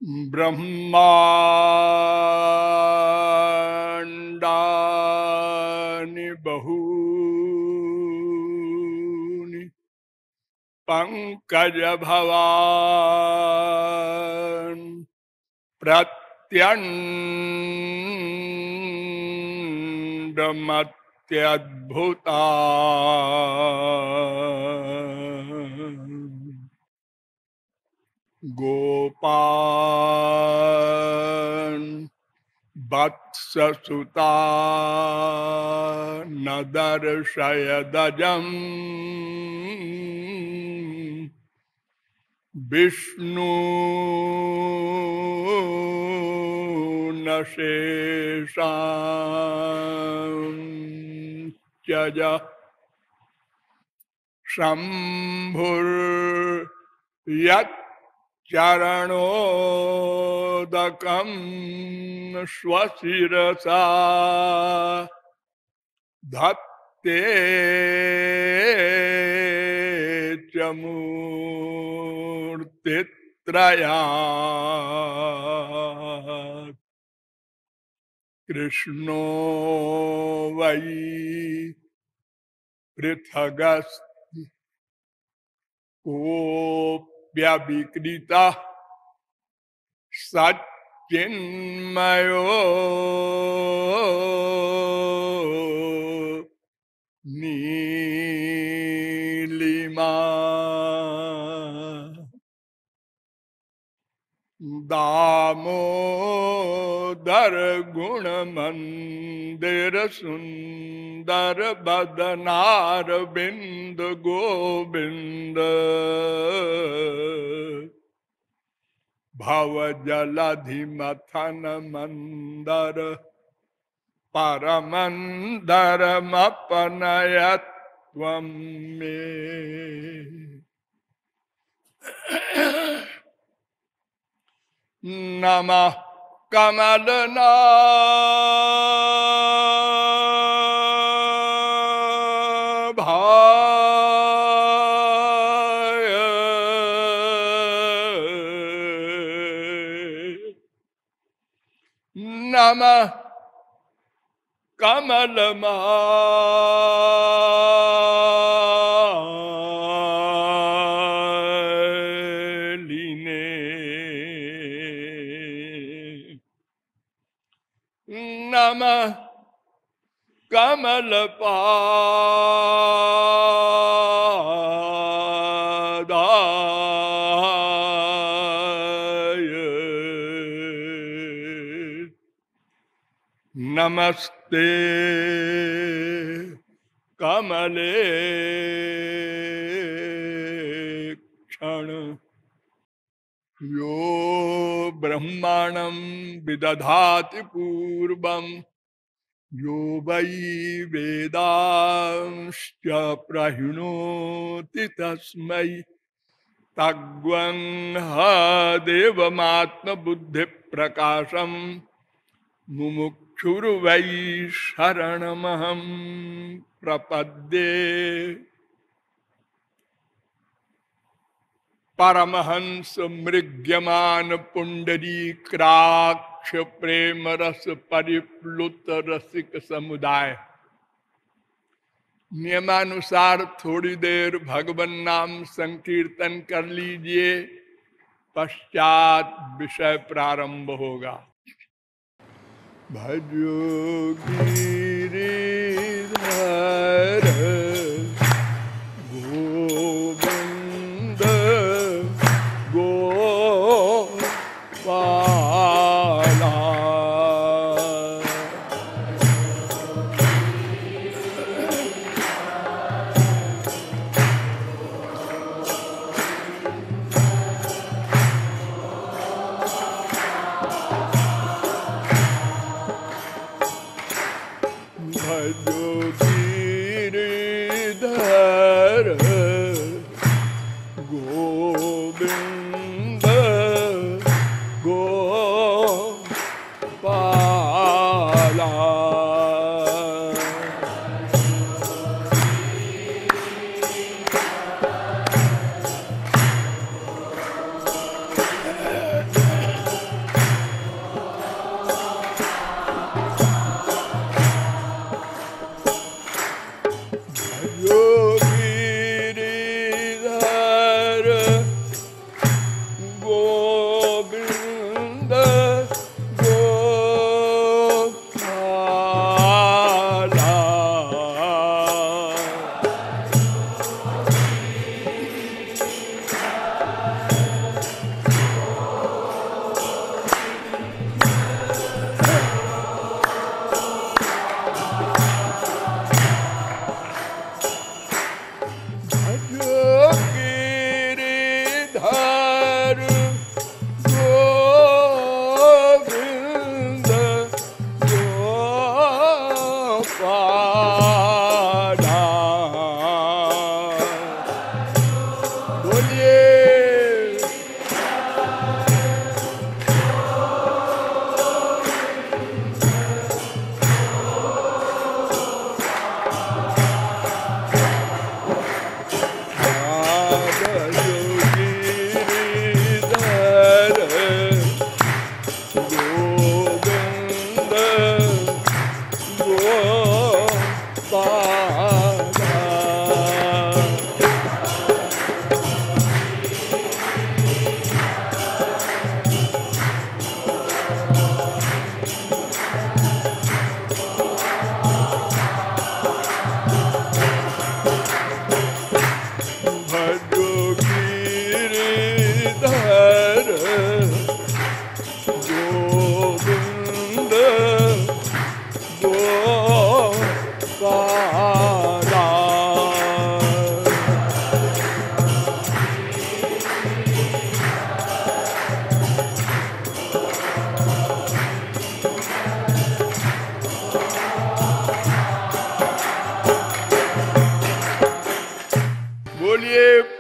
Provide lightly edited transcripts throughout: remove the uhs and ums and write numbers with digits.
ब्रह्माण्डानि बहूनि पंकजभवान् प्रत्यण्डमत्यद्भुता गोपान् वत्ससुता न दर्शयदजम् विष्णु न शेषां त्यज शम्भुर्यच्चरणोदकं स्वशिरसा धत्ते च मूर्तित्रयात् कृष्णो वै पृथगस्ति कोऽप्यविकृतः सच्चिन्मयो नीलिमा दामोदर गुणमंदिर सुंदर बदनार बिंद गोविंद भव जलधि मथन मंदर परमंदर मपनयत्वं मे नमः कमलनाभाय नमः कमलमालिने नमः कमलपादाय नमस्ते कमले क्षण यो ब्रह्माणं विदधाति पूर्वं यो वै वेदांश्च प्रहिणोति तस्मै तग्वं ह देवमात्मबुद्धिप्रकाशं मुमुक्षुर्वै शरणमहं प्रपद्ये। परमहंस मृग्यमान पुंडरीकाक्ष प्रेम रस परिप्लुत रसिक समुदाय। नियमानुसार थोड़ी देर भगवन नाम संकीर्तन कर लीजिए, पश्चात विषय प्रारंभ होगा। भजो गिरिधर गोविंद गोपाला भजो गिरिधर गोविंद गोपाला।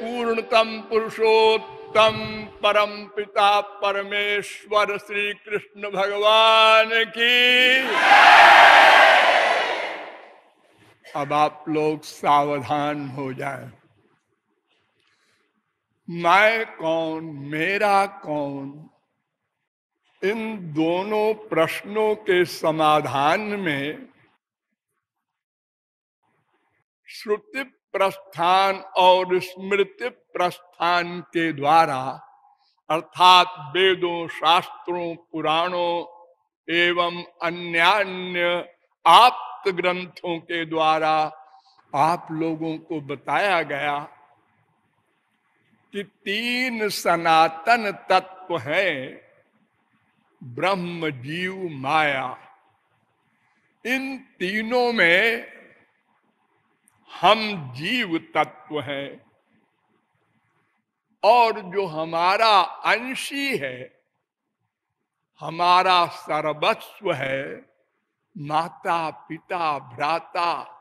पूर्णतम पुरुषोत्तम परम पिता परमेश्वर श्री कृष्ण भगवान की। अब आप लोग सावधान हो जाएं। मैं कौन, मेरा कौन, इन दोनों प्रश्नों के समाधान में श्रुति प्रस्थान और स्मृति प्रस्थान के द्वारा अर्थात वेदों, शास्त्रों, पुराणों एवं अन्यान्य आप्त ग्रंथों के द्वारा आप लोगों को बताया गया कि तीन सनातन तत्व हैं, ब्रह्म, जीव, माया। इन तीनों में हम जीव तत्व हैं और जो हमारा अंशी है, हमारा सर्वस्व है, माता पिता भ्राता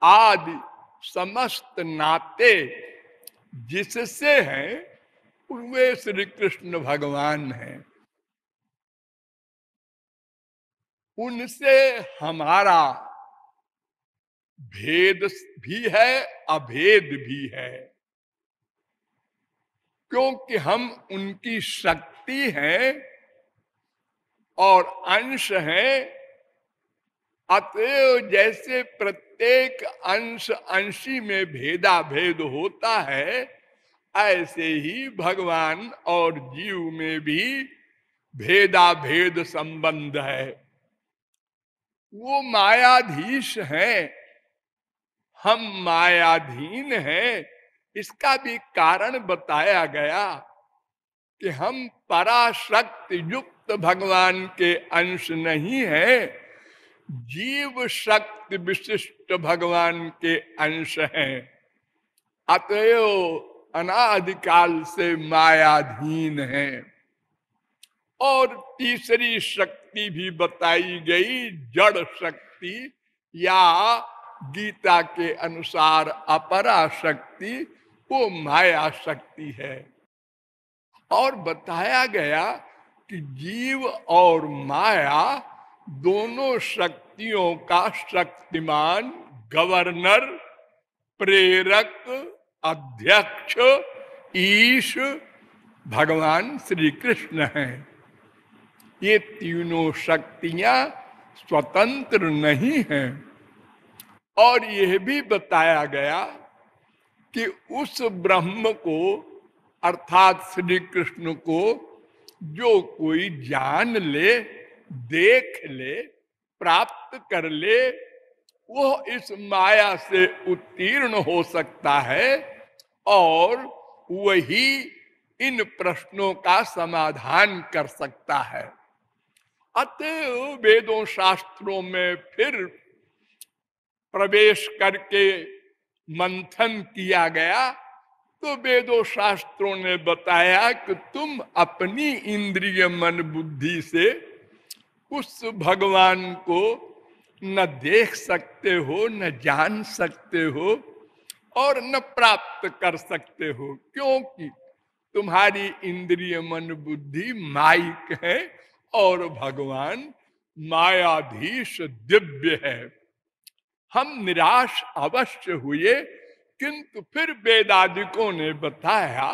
आदि समस्त नाते जिससे हैं वे श्री कृष्ण भगवान हैं। उनसे हमारा भेद भी है, अभेद भी है, क्योंकि हम उनकी शक्ति हैं और अंश हैं। अतएव जैसे प्रत्येक अंश अंशी में भेदा भेद होता है, ऐसे ही भगवान और जीव में भी भेदा भेद संबंध है। वो मायाधीश हैं, हम मायाधीन हैं। इसका भी कारण बताया गया कि हम पराशक्ति युक्त भगवान के अंश नहीं हैं, जीव शक्ति विशिष्ट भगवान के अंश हैं। अतएव अनादिकाल से मायाधीन हैं। और तीसरी शक्ति भी बताई गई, जड़ शक्ति या गीता के अनुसार अपरा शक्ति, वो माया शक्ति है। और बताया गया कि जीव और माया दोनों शक्तियों का शक्तिमान, गवर्नर, प्रेरक, अध्यक्ष, ईश भगवान श्री कृष्ण हैं। ये तीनों शक्तियां स्वतंत्र नहीं हैं। और यह भी बताया गया कि उस ब्रह्म को अर्थात श्री कृष्ण को जो कोई जान ले, देख ले, प्राप्त कर ले, वो इस माया से उत्तीर्ण हो सकता है और वही इन प्रश्नों का समाधान कर सकता है। अतः वेदों शास्त्रों में फिर प्रवेश करके मंथन किया गया तो वेदों शास्त्रों ने बताया कि तुम अपनी इंद्रिय मन बुद्धि से उस भगवान को न देख सकते हो, न जान सकते हो और न प्राप्त कर सकते हो, क्योंकि तुम्हारी इंद्रिय मन बुद्धि माइक है और भगवान मायाधीश दिव्य है। हम निराश अवश्य हुए, किंतु फिर वेदादिकों ने बताया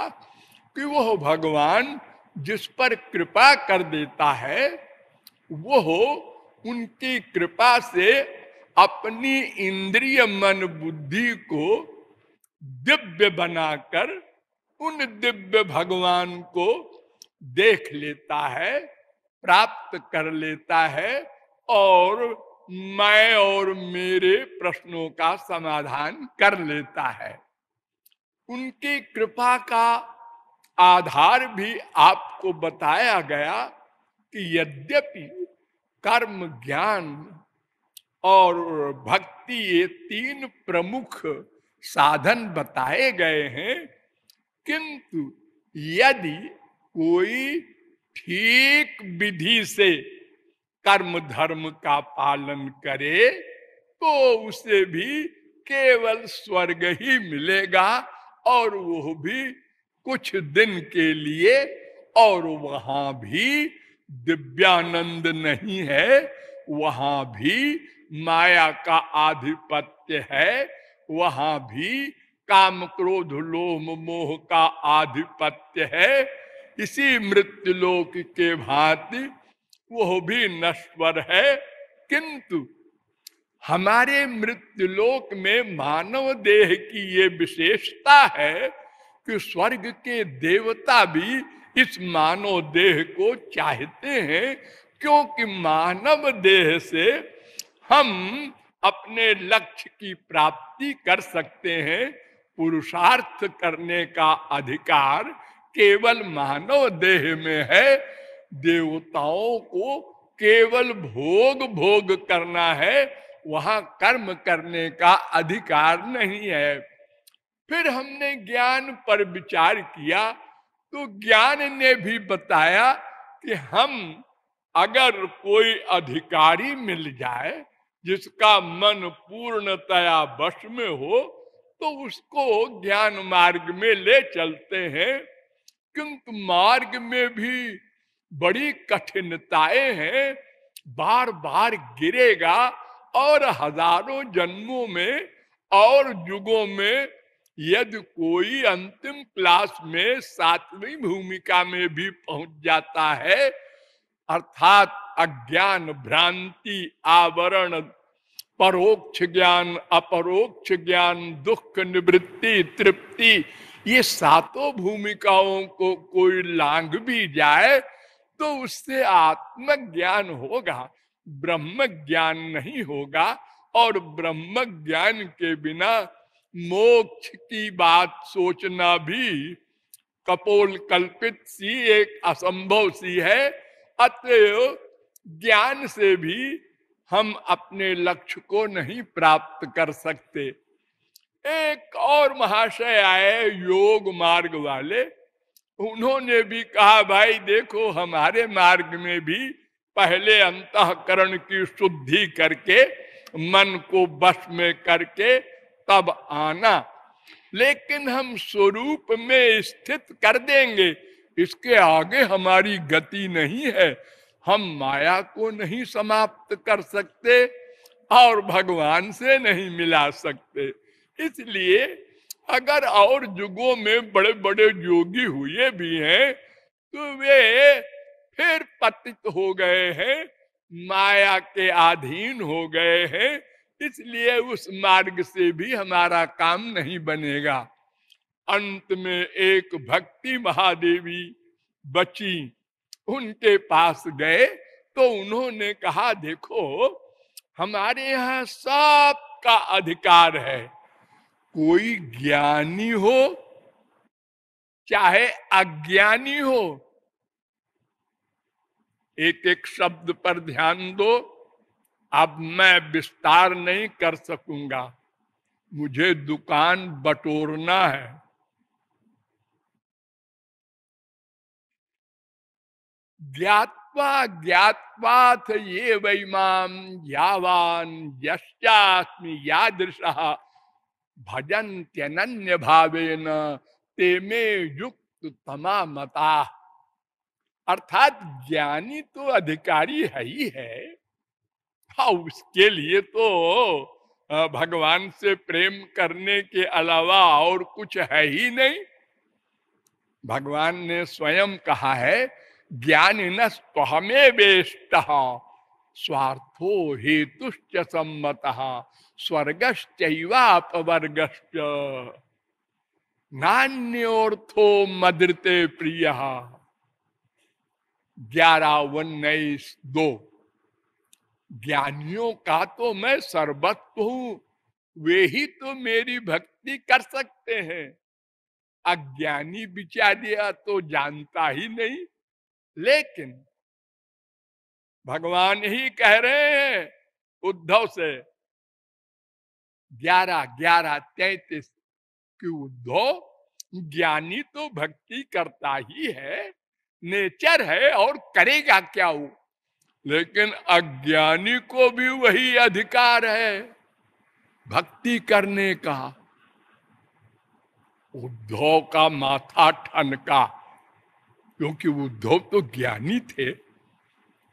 कि वह भगवान जिस पर कृपा कर देता है वो उनकी कृपा से अपनी इंद्रिय मन बुद्धि को दिव्य बनाकर उन दिव्य भगवान को देख लेता है, प्राप्त कर लेता है और मैं और मेरे प्रश्नों का समाधान कर लेता है। उनकी कृपा का आधार भी आपको बताया गया कि यद्यपि कर्म, ज्ञान और भक्ति ये तीन प्रमुख साधन बताए गए हैं, किंतु यदि कोई ठीक विधि से कर्म धर्म का पालन करे तो उसे भी केवल स्वर्ग ही मिलेगा और वो भी कुछ दिन के लिए, और वहां भी दिव्यानंद नहीं है, वहां भी माया का आधिपत्य है, वहां भी काम क्रोध लोभ मोह का आधिपत्य है। इसी मृत्युलोक के भांति वह भी नश्वर है, किंतु हमारे मृत्युलोक में मानव देह की ये विशेषता है कि स्वर्ग के देवता भी इस मानव देह को चाहते हैं, क्योंकि मानव देह से हम अपने लक्ष्य की प्राप्ति कर सकते हैं। पुरुषार्थ करने का अधिकार केवल मानव देह में है। देवताओं को केवल भोग करना है, वहां कर्म करने का अधिकार नहीं है। फिर हमने ज्ञान पर विचार किया तो ज्ञान ने भी बताया कि हम अगर कोई अधिकारी मिल जाए जिसका मन पूर्णतया वश में हो तो उसको ज्ञान मार्ग में ले चलते हैं, किंतु मार्ग में भी बड़ी कठिनताएं हैं, बार बार गिरेगा और हजारों जन्मों में और युगों में यदि कोई अंतिम क्लास में 7वीं भूमिका में भी पहुंच जाता है, अर्थात अज्ञान भ्रांति आवरण परोक्ष ज्ञान अपरोक्ष ज्ञान दुख निवृत्ति तृप्ति, ये 7 भूमिकाओं को कोई लांघ भी जाए तो उससे आत्मज्ञान होगा, ब्रह्म ज्ञान नहीं होगा। और ब्रह्म ज्ञान के बिना मोक्ष की बात सोचना भी कपोल कल्पित सी एक असंभव सी है। अतएव ज्ञान से भी हम अपने लक्ष्य को नहीं प्राप्त कर सकते। एक और महाशय आए योग मार्ग वाले, उन्होंने भी कहा भाई देखो हमारे मार्ग में भी पहले अंतःकरण की शुद्धि करके मन को वश में करके तब आना, लेकिन हम स्वरूप में स्थित कर देंगे, इसके आगे हमारी गति नहीं है। हम माया को नहीं समाप्त कर सकते और भगवान से नहीं मिला सकते। इसलिए अगर और युगों में बड़े बड़े योगी हुए भी हैं तो वे फिर पतित हो गए हैं, माया के अधीन हो गए हैं, इसलिए उस मार्ग से भी हमारा काम नहीं बनेगा। अंत में एक भक्ति महादेवी बची, उनके पास गए तो उन्होंने कहा, देखो हमारे यहाँ सबका अधिकार है, कोई ज्ञानी हो चाहे अज्ञानी हो, एक एक शब्द पर ध्यान दो। अब मैं विस्तार नहीं कर सकूंगा, मुझे दुकान बटोरना है। ज्ञात्वा ज्ञात्वाथ ये वैमाम यावान यश्चास्मि यादृशः भजन्त्यनन्य भावेन ते मे युक्त तमा मता। अर्थात ज्ञानी तो अधिकारी है ही है, हाँ उसके लिए तो भगवान से प्रेम करने के अलावा और कुछ है ही नहीं। भगवान ने स्वयं कहा है, ज्ञानिनः स्वहमे वेष्टः स्वार्थो हेतुश्च सम्मतः स्वर्गश्चैवापवर्गश्च नान्योर्थो मदृते प्रियः। 11:19-2। ज्ञानियों का तो मैं सर्वस्व हूं, वे ही तो मेरी भक्ति कर सकते हैं। अज्ञानी बिचारिया तो जानता ही नहीं। लेकिन भगवान ही कह रहे हैं उद्धव से 11:33 कि उद्धव ज्ञानी तो भक्ति करता ही है, नेचर है, और करेगा क्या वो। लेकिन अज्ञानी को भी वही अधिकार है भक्ति करने का। उद्धव का माथा ठनका, क्योंकि उद्धव तो ज्ञानी थे।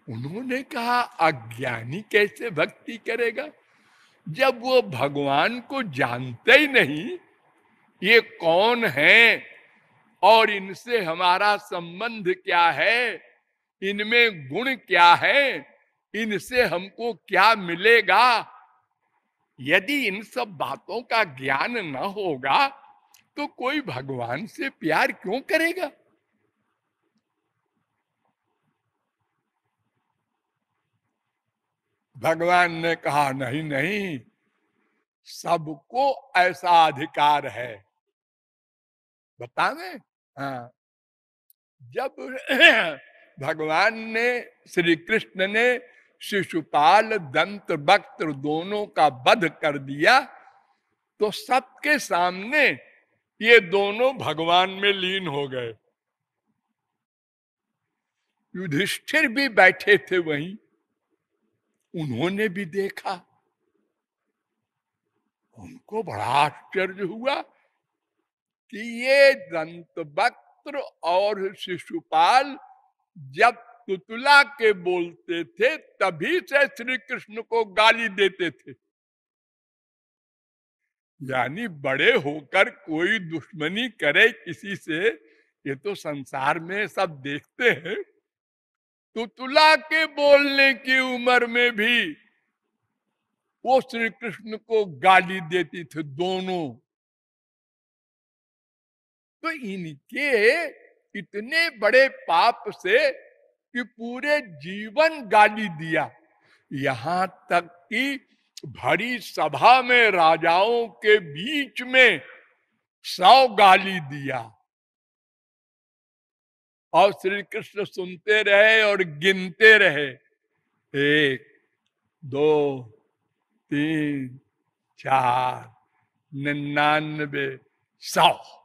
उन्होंने कहा अज्ञानी कैसे भक्ति करेगा, जब वो भगवान को जानते ही नहीं ये कौन है और इनसे हमारा संबंध क्या है, इनमें गुण क्या है, इनसे हमको क्या मिलेगा। यदि इन सब बातों का ज्ञान न होगा तो कोई भगवान से प्यार क्यों करेगा। भगवान ने कहा नहीं नहीं, सबको ऐसा अधिकार है। बतावे, हाँ, जब भगवान ने, श्री कृष्ण ने शिशुपाल दंत वक्त्र दोनों का वध कर दिया तो सबके सामने ये दोनों भगवान में लीन हो गए। युधिष्ठिर भी बैठे थे वहीं, उन्होंने भी देखा, उनको बड़ा आश्चर्य हुआ कि ये दंत वक्त्र और शिशुपाल जब तुतला के बोलते थे तभी से श्री कृष्ण को गाली देते थे। यानी बड़े होकर कोई दुश्मनी करे किसी से, ये तो संसार में सब देखते हैं। तुतला के बोलने की उम्र में भी वो श्री कृष्ण को गाली देती थे दोनों। तो इनके इतने बड़े पाप से कि पूरे जीवन गाली दिया, यहां तक कि भरी सभा में राजाओं के बीच में 100 गाली दिया और श्री कृष्ण सुनते रहे और गिनते रहे, 1 2 3 4 99 100।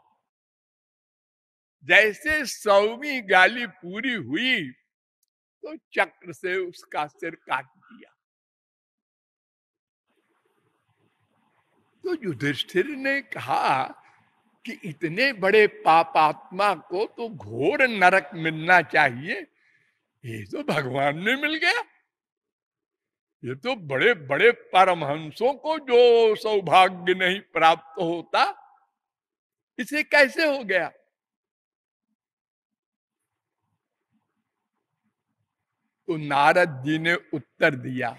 जैसे 100वीं गाली पूरी हुई तो चक्र से उसका सिर काट दिया। तो युधिष्ठिर ने कहा कि इतने बड़े पापात्मा को तो घोर नरक मिलना चाहिए, ये तो भगवान ने मिल गया। ये तो बड़े बड़े परमहंसों को जो सौभाग्य नहीं प्राप्त होता, इसे कैसे हो गया। तो नारद जी ने उत्तर दिया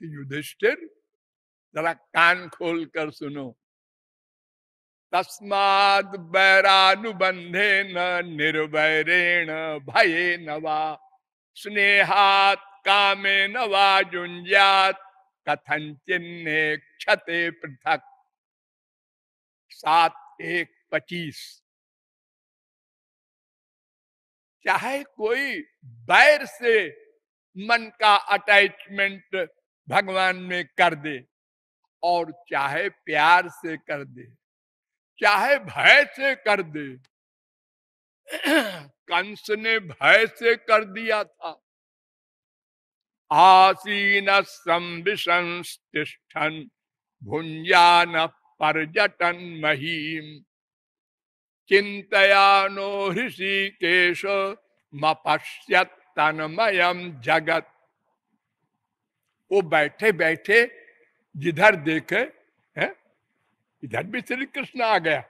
कि युधिष्ठिर, जरा कान खोल कर सुनो। तस्माद् वैरानुबंधे न निर्वैरेण भये नवा स्नेहात् कामे नवा जुंजात कथंचिन्ने क्षते पृथक। 7:1:25। चाहे कोई बैर से मन का अटैचमेंट भगवान में कर दे और चाहे प्यार से कर दे, चाहे भय से कर दे। कंस ने भय से कर दिया था। आसीन संविशंस्तिष्ठन् भुंजान पर्यटन महीम चिंतयानो ऋषिकेश मपश्यत तन्मयम जगत। वो बैठे बैठे जिधर देखे है, इधर भी श्री कृष्ण आ गया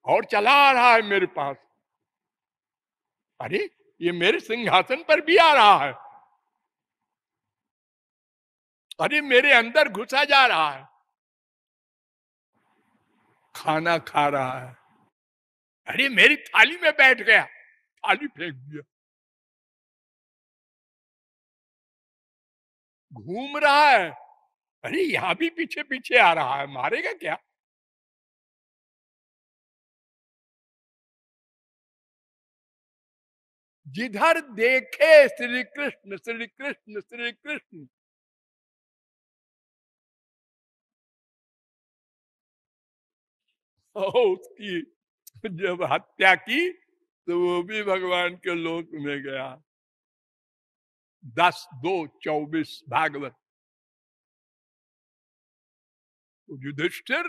और चला आ रहा है मेरे पास। अरे ये मेरे सिंहासन पर भी आ रहा है, अरे मेरे अंदर घुसा जा रहा है, खाना खा रहा है, अरे मेरी थाली में बैठ गया, थाली फेंक दिया, घूम रहा है, अरे यहां भी पीछे पीछे आ रहा है, मारेगा क्या। जिधर देखे श्री कृष्ण श्री कृष्ण श्री कृष्ण। उसकी जब हत्या की तो वो भी भगवान के लोक में गया। 10:2:24 भागवत। युधिष्ठिर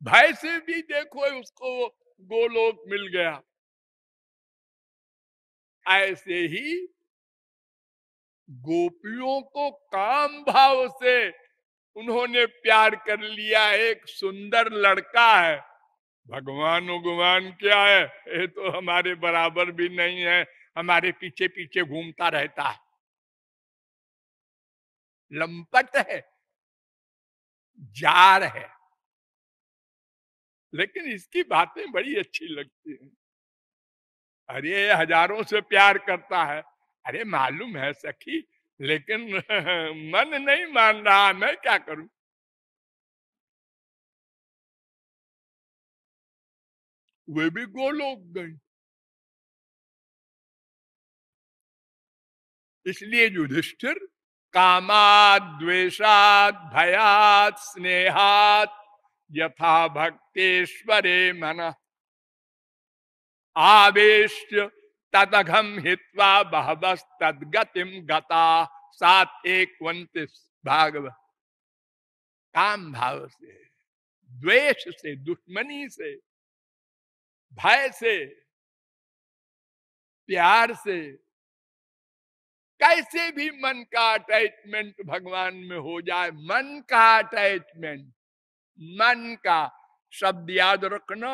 भय से भी देखो उसको गोलोक मिल गया। ऐसे ही गोपियों को काम भाव से उन्होंने प्यार कर लिया। एक सुंदर लड़का है, भगवान उगवान क्या है, ये तो हमारे बराबर भी नहीं है, हमारे पीछे पीछे घूमता रहता है, लंपट है, जार है, लेकिन इसकी बातें बड़ी अच्छी लगती हैं। अरे हजारों से प्यार करता है, अरे मालूम है सखी, लेकिन मन नहीं मान रहा, मैं क्या करूं। वे भी गोलोक गई। इसलिए युधिष्ठिर कामाद द्वेषाद भयात स्नेहात यथा भक्तेश्वरे मन आवेश तदघम हित्वा बहवस तदगतिम गता। 7:1:29 भागवत। काम भाव से, द्वेष से, दुश्मनी से, भय से, प्यार से, कैसे भी मन का अटैचमेंट भगवान में हो जाए, मन का अटैचमेंट, मन का शब्द याद रखना,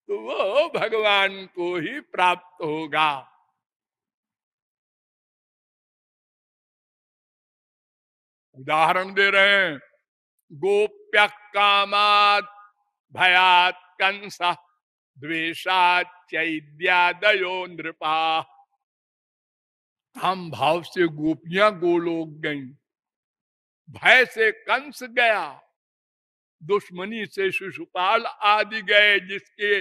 तो वो भगवान को ही प्राप्त होगा। उदाहरण दे रहे हैं, गोप्य कामात भयात कंस द्वेषात चैद्यादयो नृपा। काम भाव से गोपियां गोलोक गईं, भय से कंस गया, दुश्मनी से शिशुपाल आदि गए, जिसके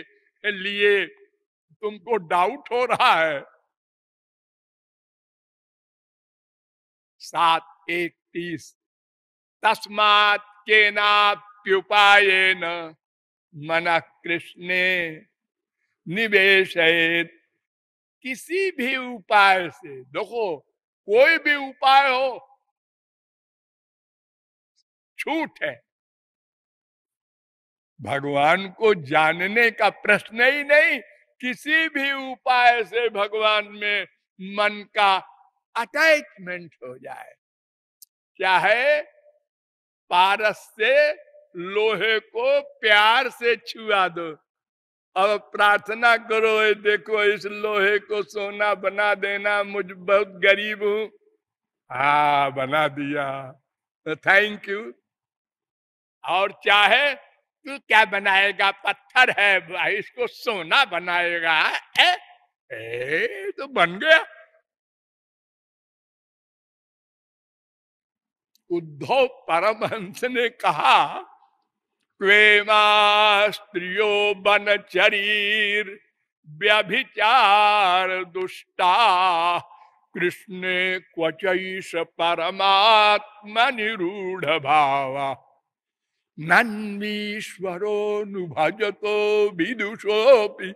लिए तुमको डाउट हो रहा है। 7:1:30 तस्मात् केनाप्युपायेन मन कृष्णे निवेशयेत्। किसी भी उपाय से, देखो कोई भी उपाय हो छूट है, भगवान को जानने का प्रश्न ही नहीं। किसी भी उपाय से भगवान में मन का अटैचमेंट हो जाए, चाहे पारस से लोहे को प्यार से छुआ दो, अब प्रार्थना करो, देखो इस लोहे को सोना बना देना, मुझ बहुत गरीब हूं, हाँ बना दिया, तो थैंक यू। और चाहे तू क्या बनाएगा, पत्थर है भाई, इसको सोना बनाएगा। तो बन गया। उद्धव परमहंस ने कहा, क्वेमा स्त्रियो बनचरीर व्यभिचार दुष्टा कृष्णे क्वचैष परमात्मा निरूढ़ भावा नन्वीश्वरोऽनुभजतो विदुषोऽपि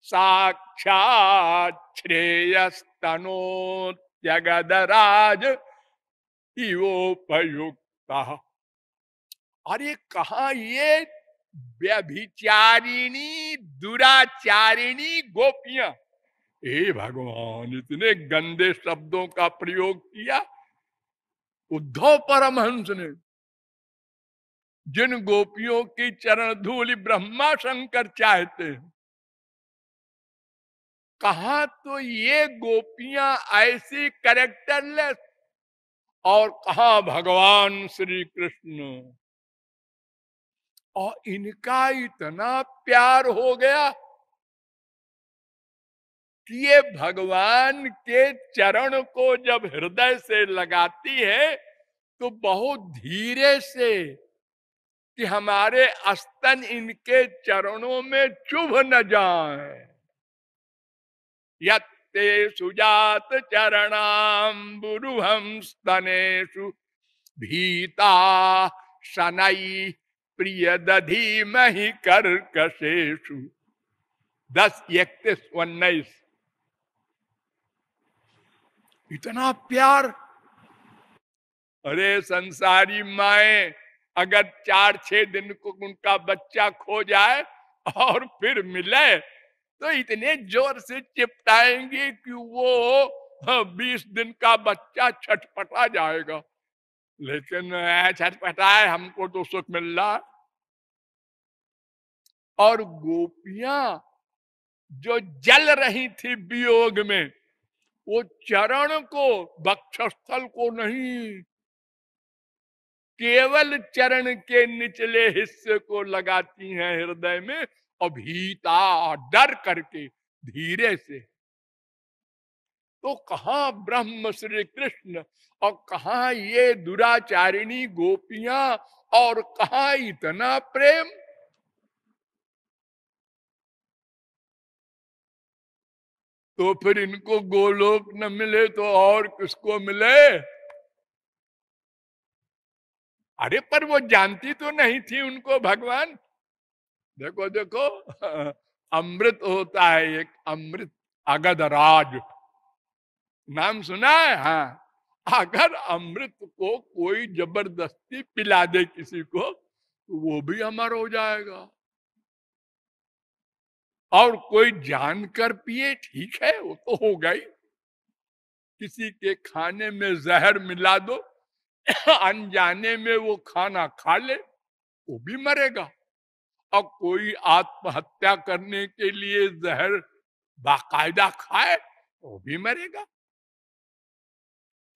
साक्षात् श्रेयस्तनोत्यगदराज इवोपयुक्ता। अरे कहा ये व्यभिचारिणी दुराचारिणी गोपियां, हे भगवान इतने गंदे शब्दों का प्रयोग किया उद्धव परमहंस ने। जिन गोपियों की चरण धूलि ब्रह्मा शंकर चाहते हैं, कहा तो ये गोपियां ऐसी कैरेक्टरलेस, और कहा भगवान श्री कृष्ण। और इनका इतना प्यार हो गया कि ये भगवान के चरण को जब हृदय से लगाती है तो बहुत धीरे से, कि हमारे स्तन इनके चरणों में चुभ न जाए। यत्ते सुजात चरणाम्बुरुहं स्तनेषु भीता शनै प्रिय दधीमहि कर्कशेषु। 10:31-19। इतना प्यार। अरे संसारी माए अगर 4-6 दिन को उनका बच्चा खो जाए और फिर मिले तो इतने जोर से चिपटाएंगे कि वो 20 दिन का बच्चा छटपटा जाएगा। लेकिन छटपटाए, हमको तो सुख मिल रहा। और गोपियां जो जल रही थी वियोग में, वो चरण को, वक्षस्थल को नहीं, केवल चरण के निचले हिस्से को लगाती हैं हृदय में, अभीता डर करके धीरे से। तो कहा ब्रह्म श्री कृष्ण और कहा ये दुराचारिणी गोपियां, और कहा इतना प्रेम। तो फिर इनको गोलोक न मिले तो और किसको मिले। अरे पर वो जानती तो नहीं थी उनको भगवान। देखो देखो अमृत होता है एक, अमृत अगधराज नाम सुना है। हाँ, अगर अमृत को कोई जबरदस्ती पिला दे किसी को तो वो भी अमर हो जाएगा। और कोई जानकर पिए ठीक है, वो तो हो गई। किसी के खाने में जहर मिला दो, अनजाने में वो खाना खा ले, वो भी मरेगा। और कोई आत्महत्या करने के लिए जहर बाकायदा खाए, वो भी मरेगा।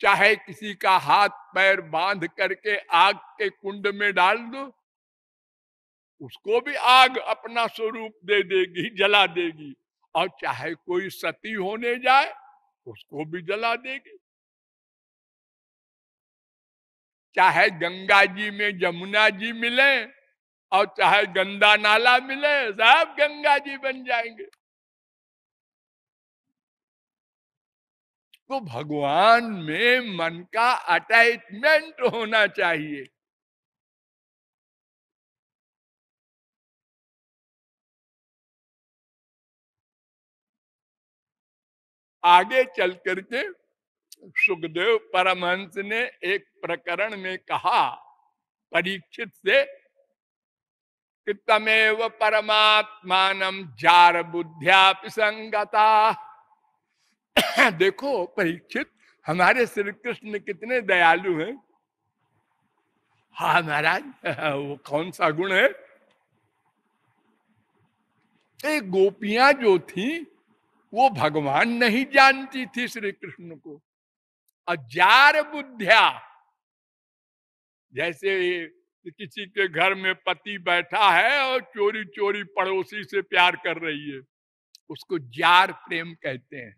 चाहे किसी का हाथ पैर बांध करके आग के कुंड में डाल दो, उसको भी आग अपना स्वरूप दे देगी, जला देगी। और चाहे कोई सती होने जाए, उसको भी जला देगी। चाहे गंगा जी में जमुना जी मिले और चाहे गंदा नाला मिले, सब गंगा जी बन जाएंगे। तो भगवान में मन का अटैचमेंट होना चाहिए। आगे चल करके सुखदेव परमहंस ने एक प्रकरण में कहा परीक्षित से कि तमेव परमात्मानम जार बुद्ध्या संगता। देखो परीक्षित, हमारे श्री कृष्ण कितने दयालु हैं। हाँ महाराज, वो कौन सा गुण है। एक गोपियां जो थी वो भगवान नहीं जानती थी श्री कृष्ण को, अजार बुद्धिया, जैसे किसी के घर में पति बैठा है और चोरी चोरी पड़ोसी से प्यार कर रही है, उसको जार प्रेम कहते हैं।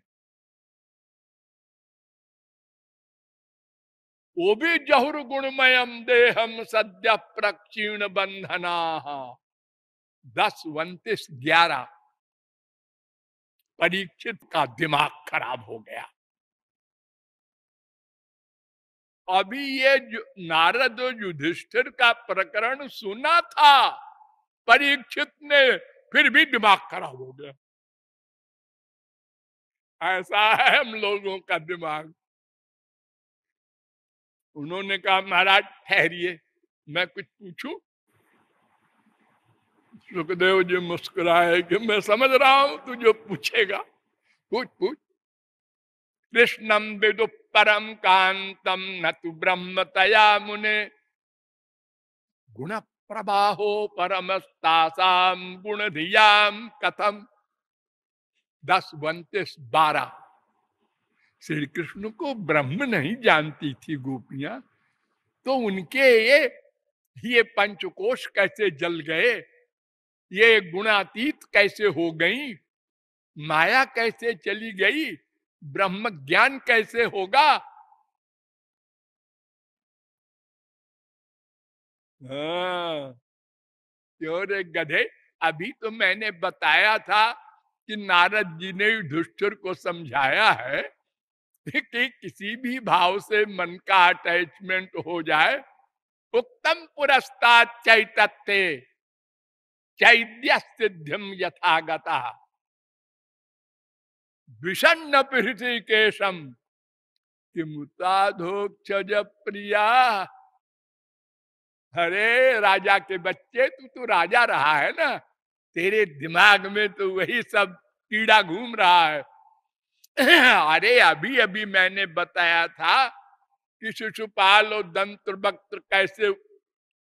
वो भी जहुर गुणमयम देहम सद्य प्रक्षीण बंधना। 10:29:11 परीक्षित का दिमाग खराब हो गया। अभी ये नारद युधिष्ठिर का प्रकरण सुना था, परीक्षित ने फिर भी दिमाग खराब हो गया। ऐसा है हम लोगों का दिमाग। उन्होंने कहा महाराज ठहरिए, मैं कुछ पूछूं। सुखदेव जी मुस्कुराए कि मैं समझ रहा हूं तू जो पूछेगा, पूछ पूछ। कृष्णम विदु परम कांतम न तु ब्रह्मतया मुने गुण प्रबाहो परमस्तासाम गुण धियाम कथम। 10:29:12 श्री कृष्ण को ब्रह्म नहीं जानती थी गोपियां, तो उनके ये पंचकोश कैसे जल गए, ये गुणातीत कैसे हो गई, माया कैसे चली गई, ब्रह्म ज्ञान कैसे होगा। हाँ, क्यों रे गधे, अभी तो मैंने बताया था कि नारद जी ने युधिष्ठिर को समझाया है कि किसी भी भाव से मन का अटैचमेंट हो जाए, उत्तम पुरस्तात् चैतत्ते चैद्य सिद्धिम यथागता विषन्न हृषिकेशम किमुताधोक्षज प्रिया। अरे राजा के बच्चे, तू तो राजा रहा है ना, तेरे दिमाग में तो वही सब कीड़ा घूम रहा है। अरे अभी अभी मैंने बताया था कि शिशुपाल और दंत्र वक्त्र कैसे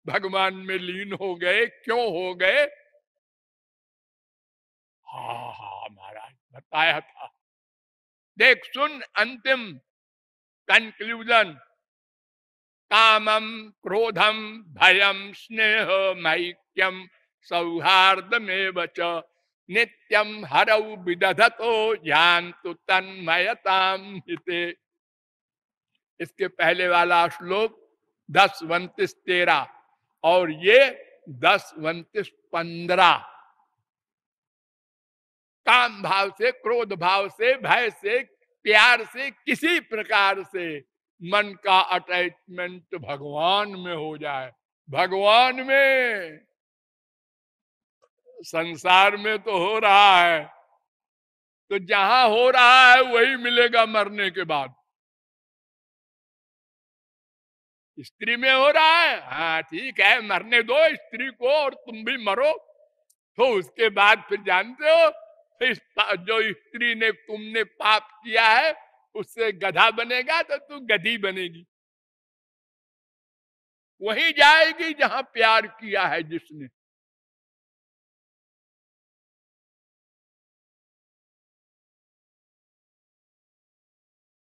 भगवान में लीन हो गए, क्यों हो गए। हाँ हाँ महाराज बताया था। देख सुन अंतिम कंक्लूजन। कामम क्रोधम भयम स्नेह मैक्यम सौहार्दमेव च नित्यम हरौ विदधतो यान्तु तन्मयताम हिते। इसके पहले वाला श्लोक 10:29:13 और ये 10:29:15। काम भाव से, क्रोध भाव से, भय से, प्यार से, किसी प्रकार से मन का अटैचमेंट भगवान में हो जाए। भगवान में, संसार में तो हो रहा है, तो जहां हो रहा है वही मिलेगा मरने के बाद। स्त्री में हो रहा है, हाँ ठीक है, मरने दो स्त्री को और तुम भी मरो। तो उसके बाद फिर जानते हो, जो स्त्री ने तुमने पाप किया है उससे गधा बनेगा तो तू गधी बनेगी, वही जाएगी जहां प्यार किया है जिसने।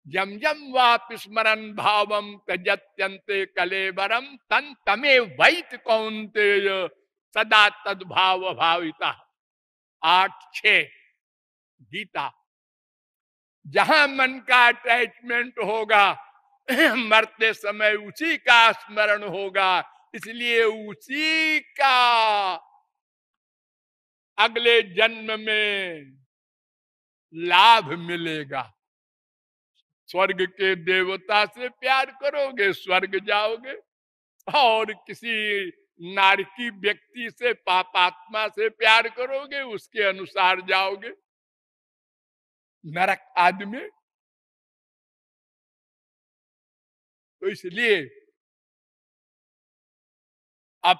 जम जम वाप स्मरण भावम त्यजत्यंते कलेबरम तन तमे वैत कौन्तेय सदा तद्भाव भाविता। 8:6 गीता। जहां मन का अटैचमेंट होगा मरते समय उसी का स्मरण होगा, इसलिए उसी का अगले जन्म में लाभ मिलेगा। स्वर्ग के देवता से प्यार करोगे स्वर्ग जाओगे, और किसी नारकी व्यक्ति से, पापात्मा से प्यार करोगे उसके अनुसार जाओगे नरक आदि में। तो इसलिए अब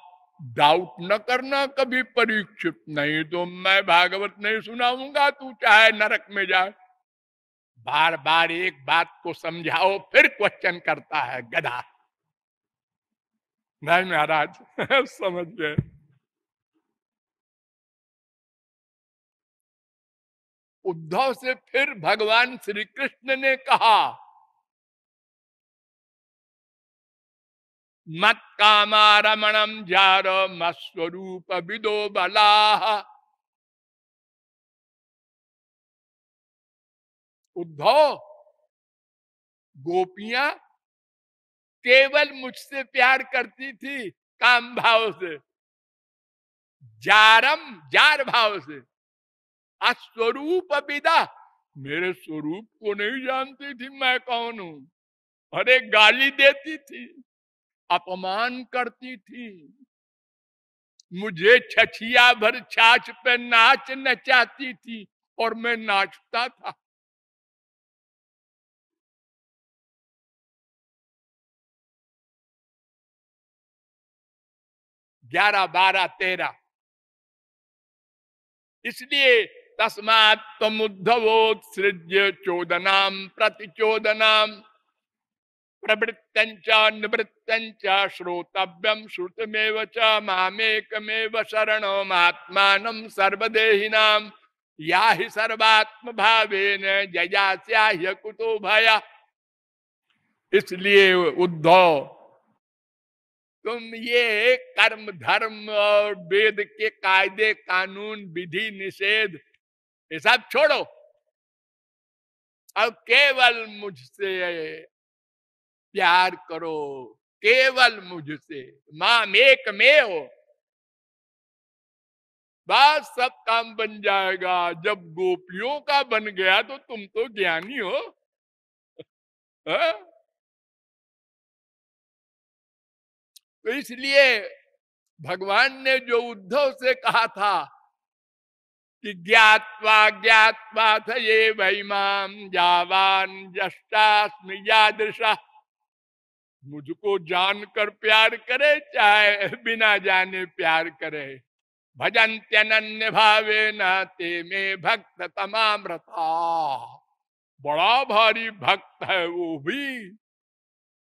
डाउट न करना कभी परीक्षित, नहीं तो मैं भागवत नहीं सुनाऊंगा, तू चाहे नरक में जाए। बार बार एक बात को समझाओ फिर क्वेश्चन करता है गधा। नहीं महाराज समझ गए। उद्धव से फिर भगवान श्री कृष्ण ने कहा मत कामा रमणम जार मस्वरूप विदो बला। उद्धव, गोपियां केवल मुझसे प्यार करती थी काम भाव से, जारम जार भाव से, अस्वरूप विदा, मेरे स्वरूप को नहीं जानती थी मैं कौन हूं। अरे गाली देती थी, अपमान करती थी, मुझे छछिया भर छाछ पे नाच नचाती थी और मैं नाचता था। 11, 12, 13। इसलिए तस्मात् तमुद्धवोत्सृज्य चोदनाम प्रतिचोदनाम प्रवृत्तंच निवृत्तंच श्रोतव्यम श्रुतमेव च मामेकमेव शरणमात्मानं सर्वदेहिनां या हि सर्वात्म भावेन जयास्याह्य कुतो भया। इसलिए उद्धव, तुम ये कर्म धर्म और वेद के कायदे कानून विधि निषेध ये सब छोड़ो, अब केवल मुझसे प्यार करो, केवल मुझसे, माम एक में हो, बस सब काम बन जाएगा। जब गोपियों का बन गया तो तुम तो ज्ञानी हो। हा? तो इसलिए भगवान ने जो उद्धव से कहा था कि ज्ञात्वा ज्ञात्वा थ ये वैमाम जावान जष्टास्मि यादृशा, मुझको जानकर प्यार करे चाहे बिना जाने प्यार करे, भजन्त्यनन्य भावे न ते में भक्त तमामृता। बड़ा भारी भक्त है वो भी,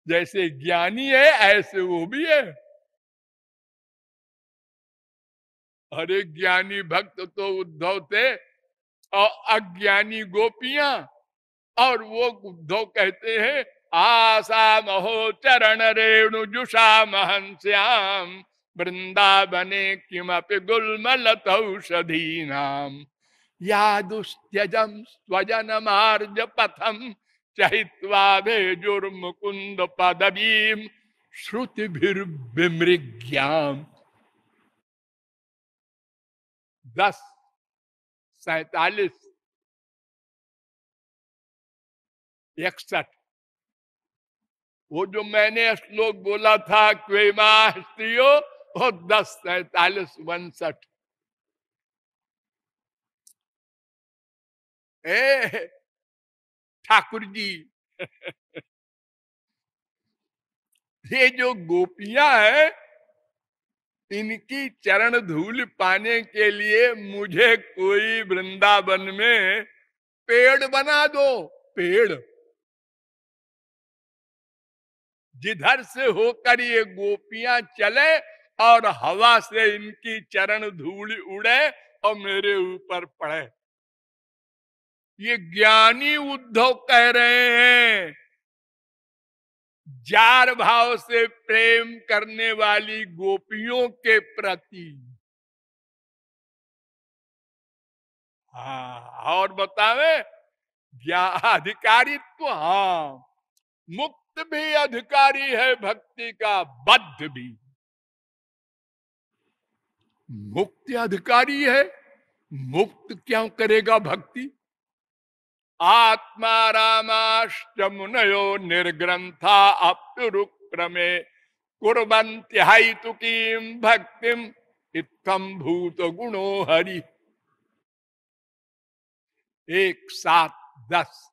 जैसे ज्ञानी है ऐसे वो भी है। अरे ज्ञानी भक्त तो उद्धव थे और अज्ञानी गोपियां, और वो उद्धव कहते हैं आशा महो चरण रेणु जुषा महंस्याम वृंदावने किमपि गुल्मलतौषधी नाम यादुस्त्यजम स्वजन मार्ज पथम चहित्वा भेजुर्मुकुंद पदवीम श्रुतिभिर्विमृग्याम। 10:47, 61। वो जो मैंने श्लोक बोला था क्वेमा स्त्रियो, वो 10:47, 62। ए ठाकुर जी, ये जो गोपियां है इनकी चरण धूल पाने के लिए मुझे कोई वृंदावन में पेड़ बना दो। पेड़ जिधर से होकर ये गोपियां चले और हवा से इनकी चरण धूल उड़े और मेरे ऊपर पड़े। ये ज्ञानी उद्धव कह रहे हैं, जार भाव से प्रेम करने वाली गोपियों के प्रति। हाँ, और बतावे क्या अधिकारित्व। हाँ, मुक्त भी अधिकारी है भक्ति का, बद्ध भी। मुक्त अधिकारी है, मुक्त क्यों करेगा भक्ति। आत्मा रामाश्च मुनयो निर्ग्रंथा अप्युरुक्रमे कुर्वन्त्यहैतुकीं भक्तिम इत्थम भूत गुणो हरि। 1:7-10।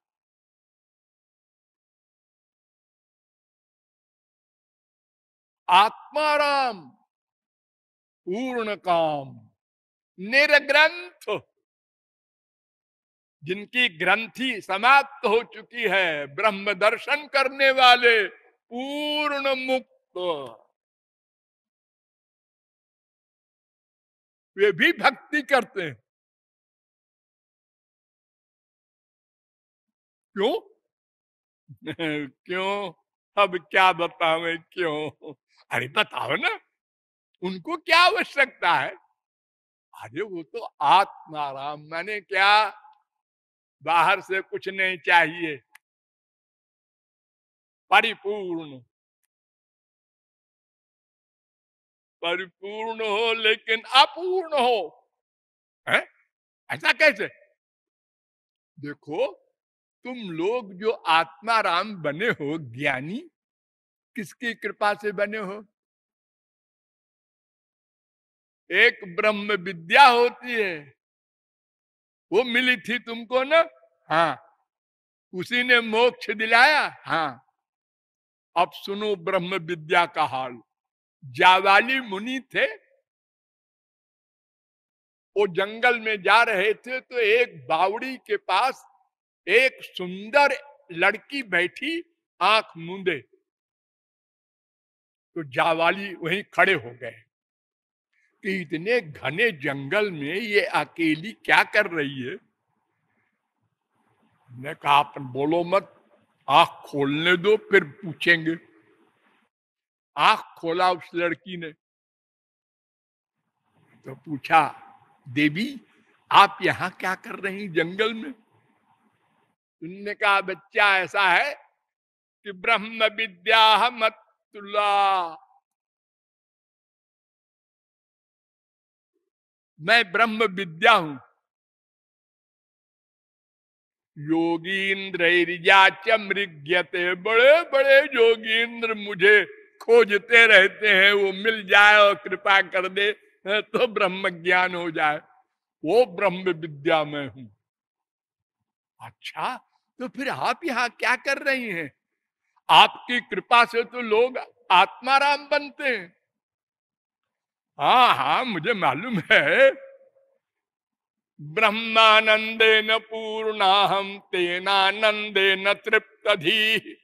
आत्माराम पूर्ण काम, निर्ग्रंथ, जिनकी ग्रंथि समाप्त हो चुकी है, ब्रह्म दर्शन करने वाले, पूर्ण मुक्त, वे भी भक्ति करते हैं। क्यों? क्यों? अब क्या बतावें क्यों? अरे बताओ ना, उनको क्या आवश्यकता है? अरे वो तो आत्माराम, मैंने क्या, बाहर से कुछ नहीं चाहिए, परिपूर्ण, परिपूर्ण हो लेकिन अपूर्ण हो। है? ऐसा कैसे? देखो, तुम लोग जो आत्माराम बने हो, ज्ञानी, किसकी कृपा से बने हो? एक ब्रह्म विद्या होती है, वो मिली थी तुमको ना। हाँ, उसी ने मोक्ष दिलाया। हाँ, अब सुनो ब्रह्म विद्या का हाल। जावाली मुनि थे, वो जंगल में जा रहे थे तो एक बावड़ी के पास एक सुंदर लड़की बैठी, आंख मूंदे। तो जावाली वहीं खड़े हो गए कि इतने घने जंगल में ये अकेली क्या कर रही है। ने कहा, आप बोलो मत, आंख खोलने दो फिर पूछेंगे। आंख खोला उस लड़की ने, तो पूछा, देवी आप यहाँ क्या कर रही जंगल में? उन्होंने कहा, बच्चा ऐसा है कि ब्रह्म विद्या मतुला, मैं ब्रह्म विद्या हूं। योगींद्र मृग्यते, बड़े बड़े योगींद्र मुझे खोजते रहते हैं, वो मिल जाए और कृपा कर दे तो ब्रह्म ज्ञान हो जाए। वो ब्रह्म विद्या में हूं। अच्छा, तो फिर आप यहाँ क्या कर रही हैं? आपकी कृपा से तो लोग आत्माराम बनते हैं। हाँ हाँ, मुझे मालूम है। ब्रह्मानंदे न पूर्णाहम तेनानंदे न तृप्तधी।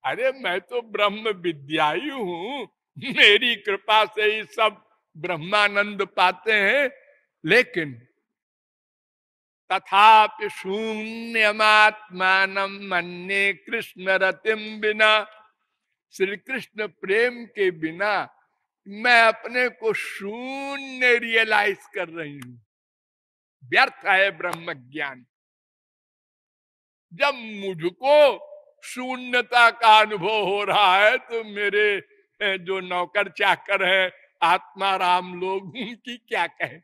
अरे मैं तो ब्रह्म विद्यायु हूँ, मेरी कृपा से ही सब ब्रह्मानंद पाते हैं। लेकिन तथापि शून्यमात्मानं मन्ये कृष्ण रतिम बिना, श्री कृष्ण प्रेम के बिना मैं अपने को शून्य रियलाइज कर रही हूं। व्यर्थ है ब्रह्म ज्ञान। जब मुझको शून्यता का अनुभव हो रहा है तो मेरे जो नौकर चाकर है आत्माराम लोग, उनकी क्या कहें?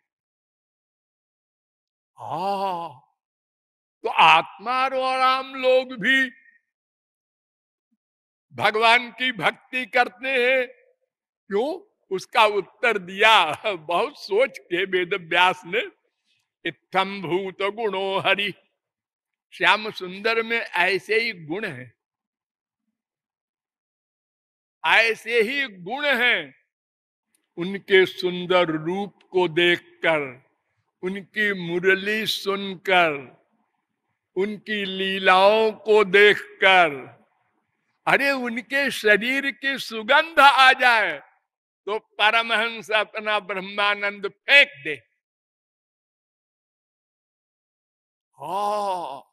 हाँ, तो आत्माराम लोग भी भगवान की भक्ति करते हैं, क्यों? उसका उत्तर दिया बहुत सोच के वेद व्यास ने। इत्थम भूत गुणो हरि, श्याम सुंदर में ऐसे ही गुण हैं, ऐसे ही गुण हैं। उनके सुंदर रूप को देखकर, उनकी मुरली सुनकर, उनकी लीलाओं को देखकर, अरे उनके शरीर की सुगंध आ जाए तो परमहंस अपना ब्रह्मानंद फेंक दे। हाँ,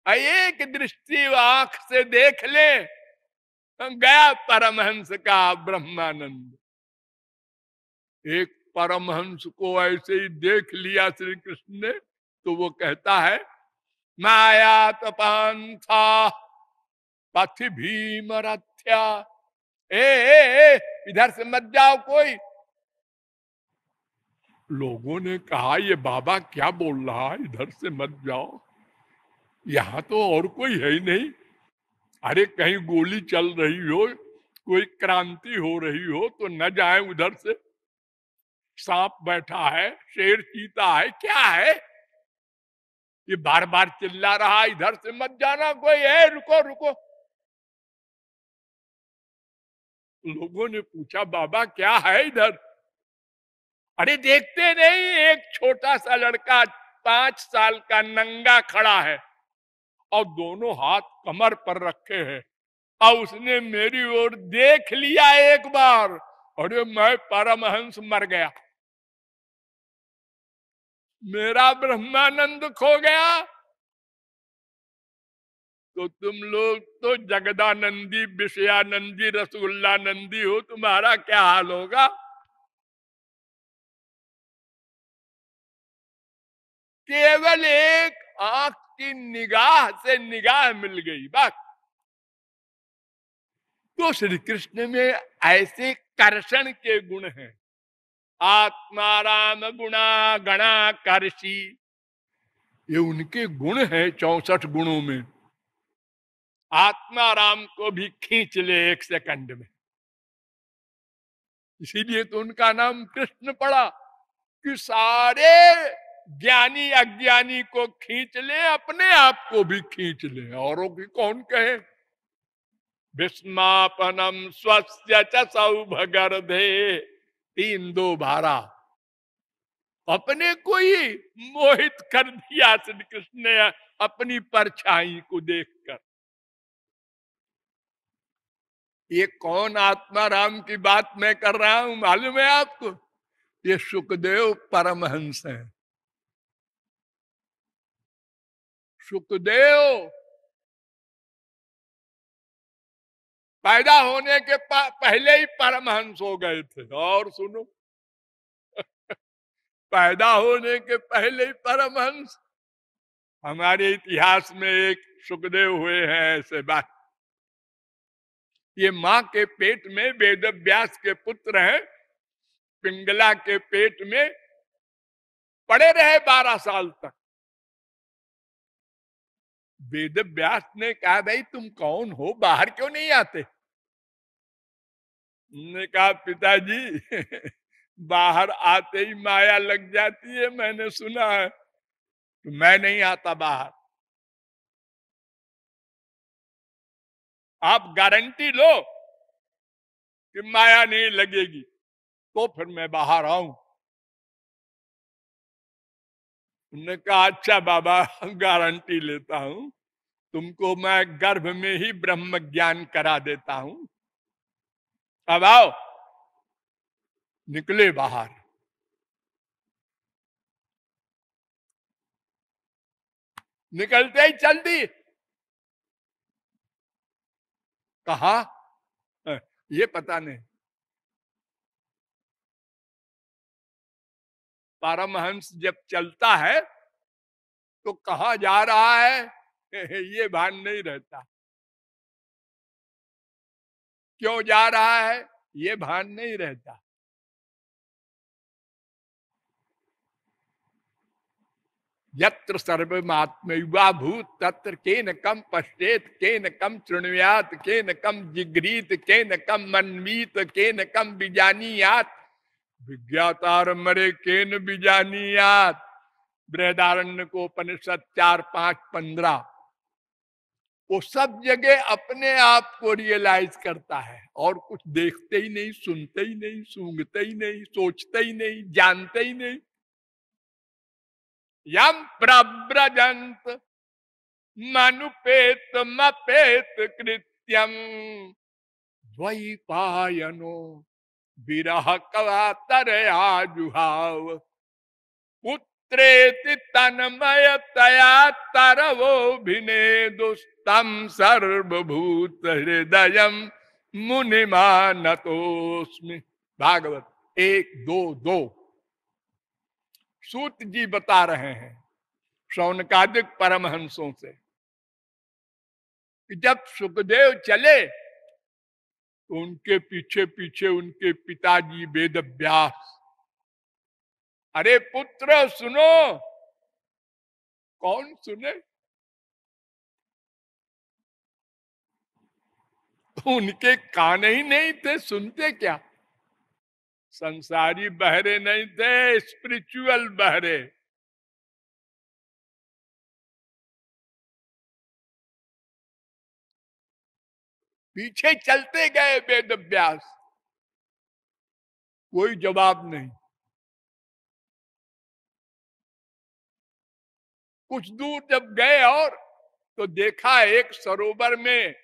एक दृष्टि आंख से देख ले, गया परमहंस का ब्रह्मानंद। एक परमहंस को ऐसे ही देख लिया श्री कृष्ण ने, तो वो कहता है, माया तपांथा पथ भीमरथ्या। ए, इधर से मत जाओ कोई। लोगों ने कहा, ये बाबा क्या बोल रहा है, इधर से मत जाओ, यहां तो और कोई है ही नहीं। अरे कहीं गोली चल रही हो, कोई क्रांति हो रही हो तो न जाए उधर से। सांप बैठा है, शेर चीता है, क्या है ये बार बार चिल्ला रहा, इधर से मत जाना कोई है, रुको रुको। लोगों ने पूछा, बाबा क्या है इधर? अरे देखते नहीं, एक छोटा सा लड़का 5 साल का नंगा खड़ा है और दोनों हाथ कमर पर रखे हैं, और उसने मेरी ओर देख लिया एक बार, अरे मैं परमहंस मर गया, मेरा ब्रह्मानंद खो गया। तो तुम लोग तो जगदानंदी, विषयानंदी, रसगुल्लानंदी हो, तुम्हारा क्या हाल होगा। केवल एक आंख की निगाह से निगाह मिल गई बस। तो श्री कृष्ण में ऐसे कर्षण के गुण हैं। आत्माराम गुणा गणा कर्षी, ये उनके गुण हैं 64 गुणों में। आत्माराम को भी खींच ले एक सेकंड में। इसीलिए तो उनका नाम कृष्ण पड़ा कि सारे ज्ञानी अज्ञानी को खींच ले, अपने आप को भी खींच ले। औरों की कौन कहे। विस्मापनम स्वस्य च सौभगर्धे 3-2-12, अपने को ही मोहित कर दिया श्री कृष्ण ने अपनी परछाई को देखकर। ये कौन आत्माराम की बात मैं कर रहा हूं मालूम है आपको। ये सुखदेव परमहंस हैं। सुखदेव पैदा होने के पहले ही परमहंस हो गए थे। और सुनो, पैदा होने के पहले ही परमहंस। हमारे इतिहास में एक सुखदेव हुए हैं ऐसे बात। ये माँ के पेट में वेद व्यास के पुत्र हैं। पिंगला के पेट में पड़े रहे 12 साल तक। वेद व्यास ने कहा भाई तुम कौन हो, बाहर क्यों नहीं आते। ने कहा पिताजी बाहर आते ही माया लग जाती है, मैंने सुना है, तो मैं नहीं आता बाहर। आप गारंटी लो कि माया नहीं लगेगी तो फिर मैं बाहर आऊं। उन्होंने कहा अच्छा बाबा गारंटी लेता हूं, तुमको मैं गर्भ में ही ब्रह्म ज्ञान करा देता हूं। अब आओ। निकले बाहर। निकलते ही चल दी। कहा ये पता नहीं। परमहंस जब चलता है तो कहा जा रहा है ये भान नहीं रहता। क्यों जा रहा है ये भान नहीं रहता। यत्र सर्वमात्मैवा भूत तत्र केन कम पश्चेत, केन कम शृणुयात, केन कम जिगृहीत, केन कम मन्वीत, केन कम विजानीयात। विज्ञातार मरे केन विजानीयात। बृहदारण्य को उपनिषद 4-5-15। वो सब जगह अपने आप को रियलाइज करता है और कुछ देखते ही नहीं, सुनते ही नहीं, सूंघते ही नहीं, सोचते ही नहीं, जानते ही नहीं। यम प्रव्रजंत मनुपेत मपेत कृत्यम द्वैपायनो विरह कवातरया जुहाव। पुत्रेति तन्मयतया तरवो भिनेदुस्तम सर्वभूत हृदयम मुनिमानतोस्मि। भागवत 1-2-2। सूत जी बता रहे हैं शौनकादिक परमहंसों से कि जब सुखदेव चले तो उनके पीछे पीछे उनके पिताजी वेद व्यास, अरे पुत्र सुनो। कौन सुने। उनके कान ही नहीं थे, सुनते क्या। संसारी बहरे नहीं थे, स्पिरिचुअल बहरे। पीछे चलते गए वेद व्यास, कोई जवाब नहीं। कुछ दूर जब गए और तो देखा एक सरोवर में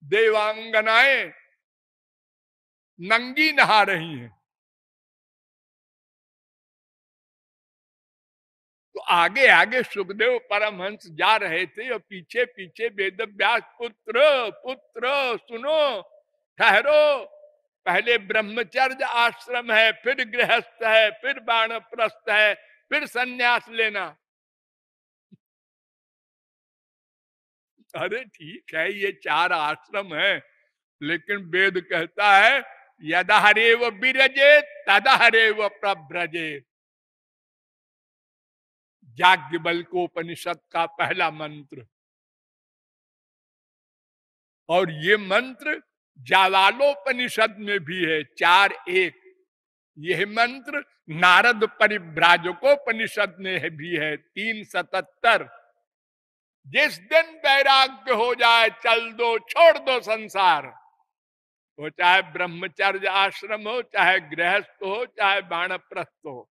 देवांगनाएं नंगी नहा रही हैं। तो आगे आगे सुखदेव परमहंस जा रहे थे और पीछे पीछे वेदव्यास, पुत्र पुत्र सुनो, ठहरो, पहले ब्रह्मचर्य आश्रम है, फिर गृहस्थ है, फिर वानप्रस्थ है, फिर संन्यास लेना। अरे ठीक है, ये 4 आश्रम है, लेकिन वेद कहता है यदहरेव विरजे तदहरेव प्रव्रजे। याज्ञवल्क्योपनिषद का पहला मंत्र, और ये मंत्र जावालोपनिषद में भी है 4:1। यह मंत्र नारद परिव्राजकोपनिषद में भी है 3:77। जिस दिन वैराग्य हो जाए चल दो, छोड़ दो संसार, वो चाहे ब्रह्मचर्य आश्रम हो, चाहे गृहस्थ हो, चाहे वानप्रस्थ हो,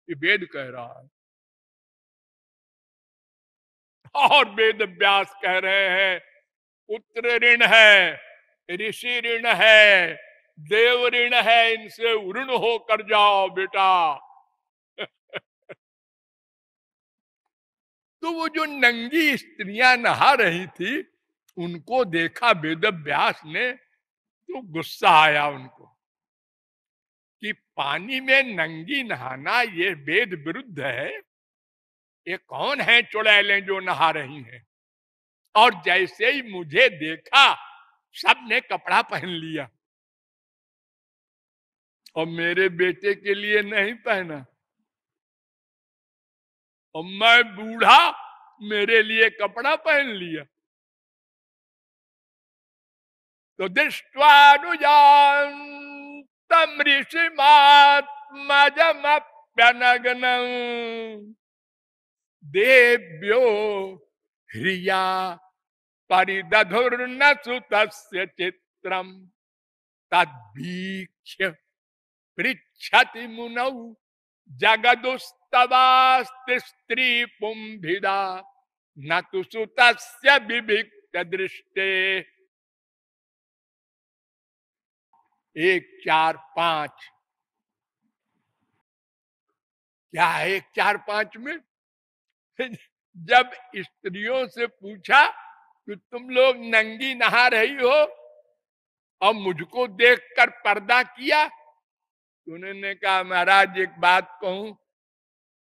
ये वेद कह रहा है। और वेद व्यास कह रहे हैं पुत्र ऋण है, ऋषि ऋण है, देव ऋण है, इनसे ऋण होकर जाओ बेटा। तो वो जो नंगी स्त्रियां नहा रही थी, उनको देखा वेद व्यास ने, तो गुस्सा आया उनको कि पानी में नंगी नहाना ये वेद विरुद्ध है। ये कौन है चुड़ैलें जो नहा रही हैं? और जैसे ही मुझे देखा सबने कपड़ा पहन लिया, और मेरे बेटे के लिए नहीं पहना, और मैं बूढ़ा, मेरे लिए कपड़ा पहन लिया। तो दृष्टवानुजातम ऋषिमात्मजमप्यनग्नं देव्यो ह्रिया परिदधुर्न सुतस्य चित्रम तद्वीक्ष्य पृच्छति मुनौ जगदुस्तवास्ति स्त्री पुंभिदा न तु सुतस्य विविक्त दृष्टे। 1, 4, 5 क्या है 1, 4, 5 में? जब स्त्रियों से पूछा कि तुम लोग नंगी नहा रही हो और मुझको देखकर पर्दा किया, तो उन्होंने कहा महाराज एक बात कहूं,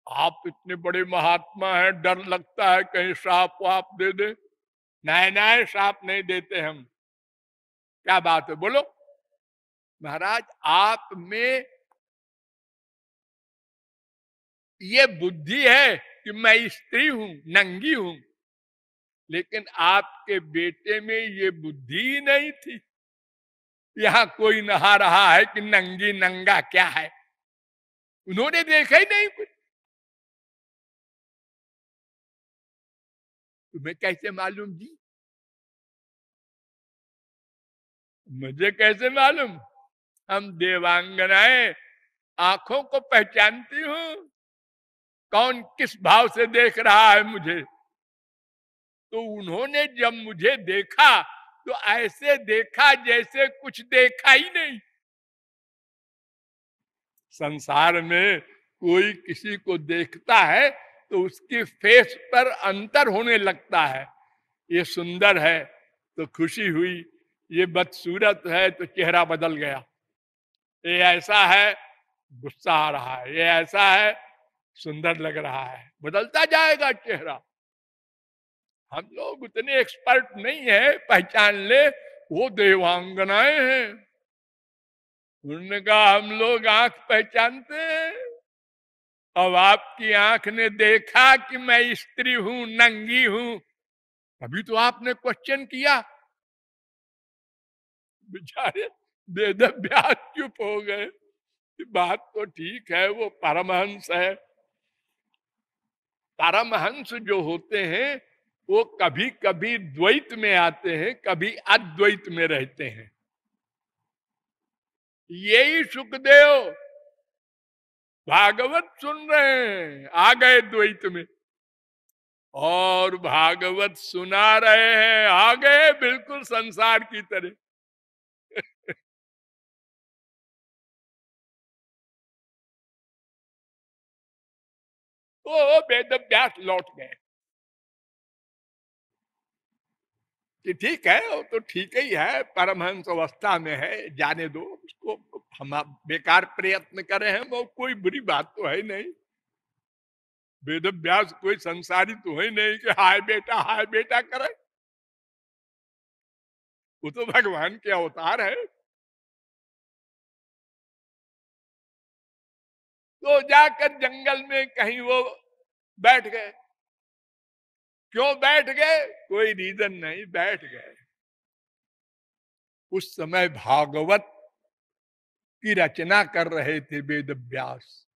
आप इतने बड़े महात्मा हैं, डर लगता है कहीं श्राप वाप दे दे। नहीं नहीं, श्राप नहीं देते हम। क्या बात है, बोलो। महाराज आप में ये बुद्धि है कि मैं स्त्री हूं, नंगी हूं, लेकिन आपके बेटे में ये बुद्धि ही नहीं थी। यहां कोई नहा रहा है कि नंगी नंगा क्या है, उन्होंने देखा ही नहीं कुछ। तुम्हें कैसे मालूम जी? मुझे कैसे मालूम? हम देवांगनाएं आंखों को पहचानती हूं, कौन किस भाव से देख रहा है मुझे। तो उन्होंने जब मुझे देखा तो ऐसे देखा जैसे कुछ देखा ही नहीं। संसार में कोई किसी को देखता है तो उसकी फेस पर अंतर होने लगता है। ये सुंदर है तो खुशी हुई, ये बदसूरत है तो चेहरा बदल गया, ये ऐसा है गुस्सा आ रहा है, ये ऐसा है सुंदर लग रहा है, बदलता जाएगा चेहरा। हम लोग उतने एक्सपर्ट नहीं है, पहचान ले वो देवांगनाएं हैं। उन्होंने कहा हम लोग आंख पहचानते हैं। अब आपकी आंख ने देखा कि मैं स्त्री हूं, नंगी हूं, अभी तो आपने क्वेश्चन किया। बेचारे वेद व्यास चुप हो गए। बात तो ठीक है, वो परमहंस है। परमहंस जो होते हैं वो कभी कभी द्वैत में आते हैं, कभी अद्वैत में रहते हैं। यही सुखदेव भागवत सुन रहे हैं, आ गए द्वैत में, और भागवत सुना रहे हैं, आ गए बिल्कुल संसार की तरह। वो वेद व्यास लौट गए कि ठीक है, वो तो ठीक ही है, परमहंस अवस्था में है, जाने दो उसको, हम बेकार प्रयत्न करे हैं, वो कोई बुरी बात तो है नहीं। वेद व्यास कोई संसारी तो है नहीं कि हाय बेटा करे। वो तो भगवान के अवतार है। तो जाकर जंगल में कहीं वो बैठ गए। क्यों बैठ गए? कोई रीजन नहीं, बैठ गए। उस समय भागवत की रचना कर रहे थे वेद व्यास।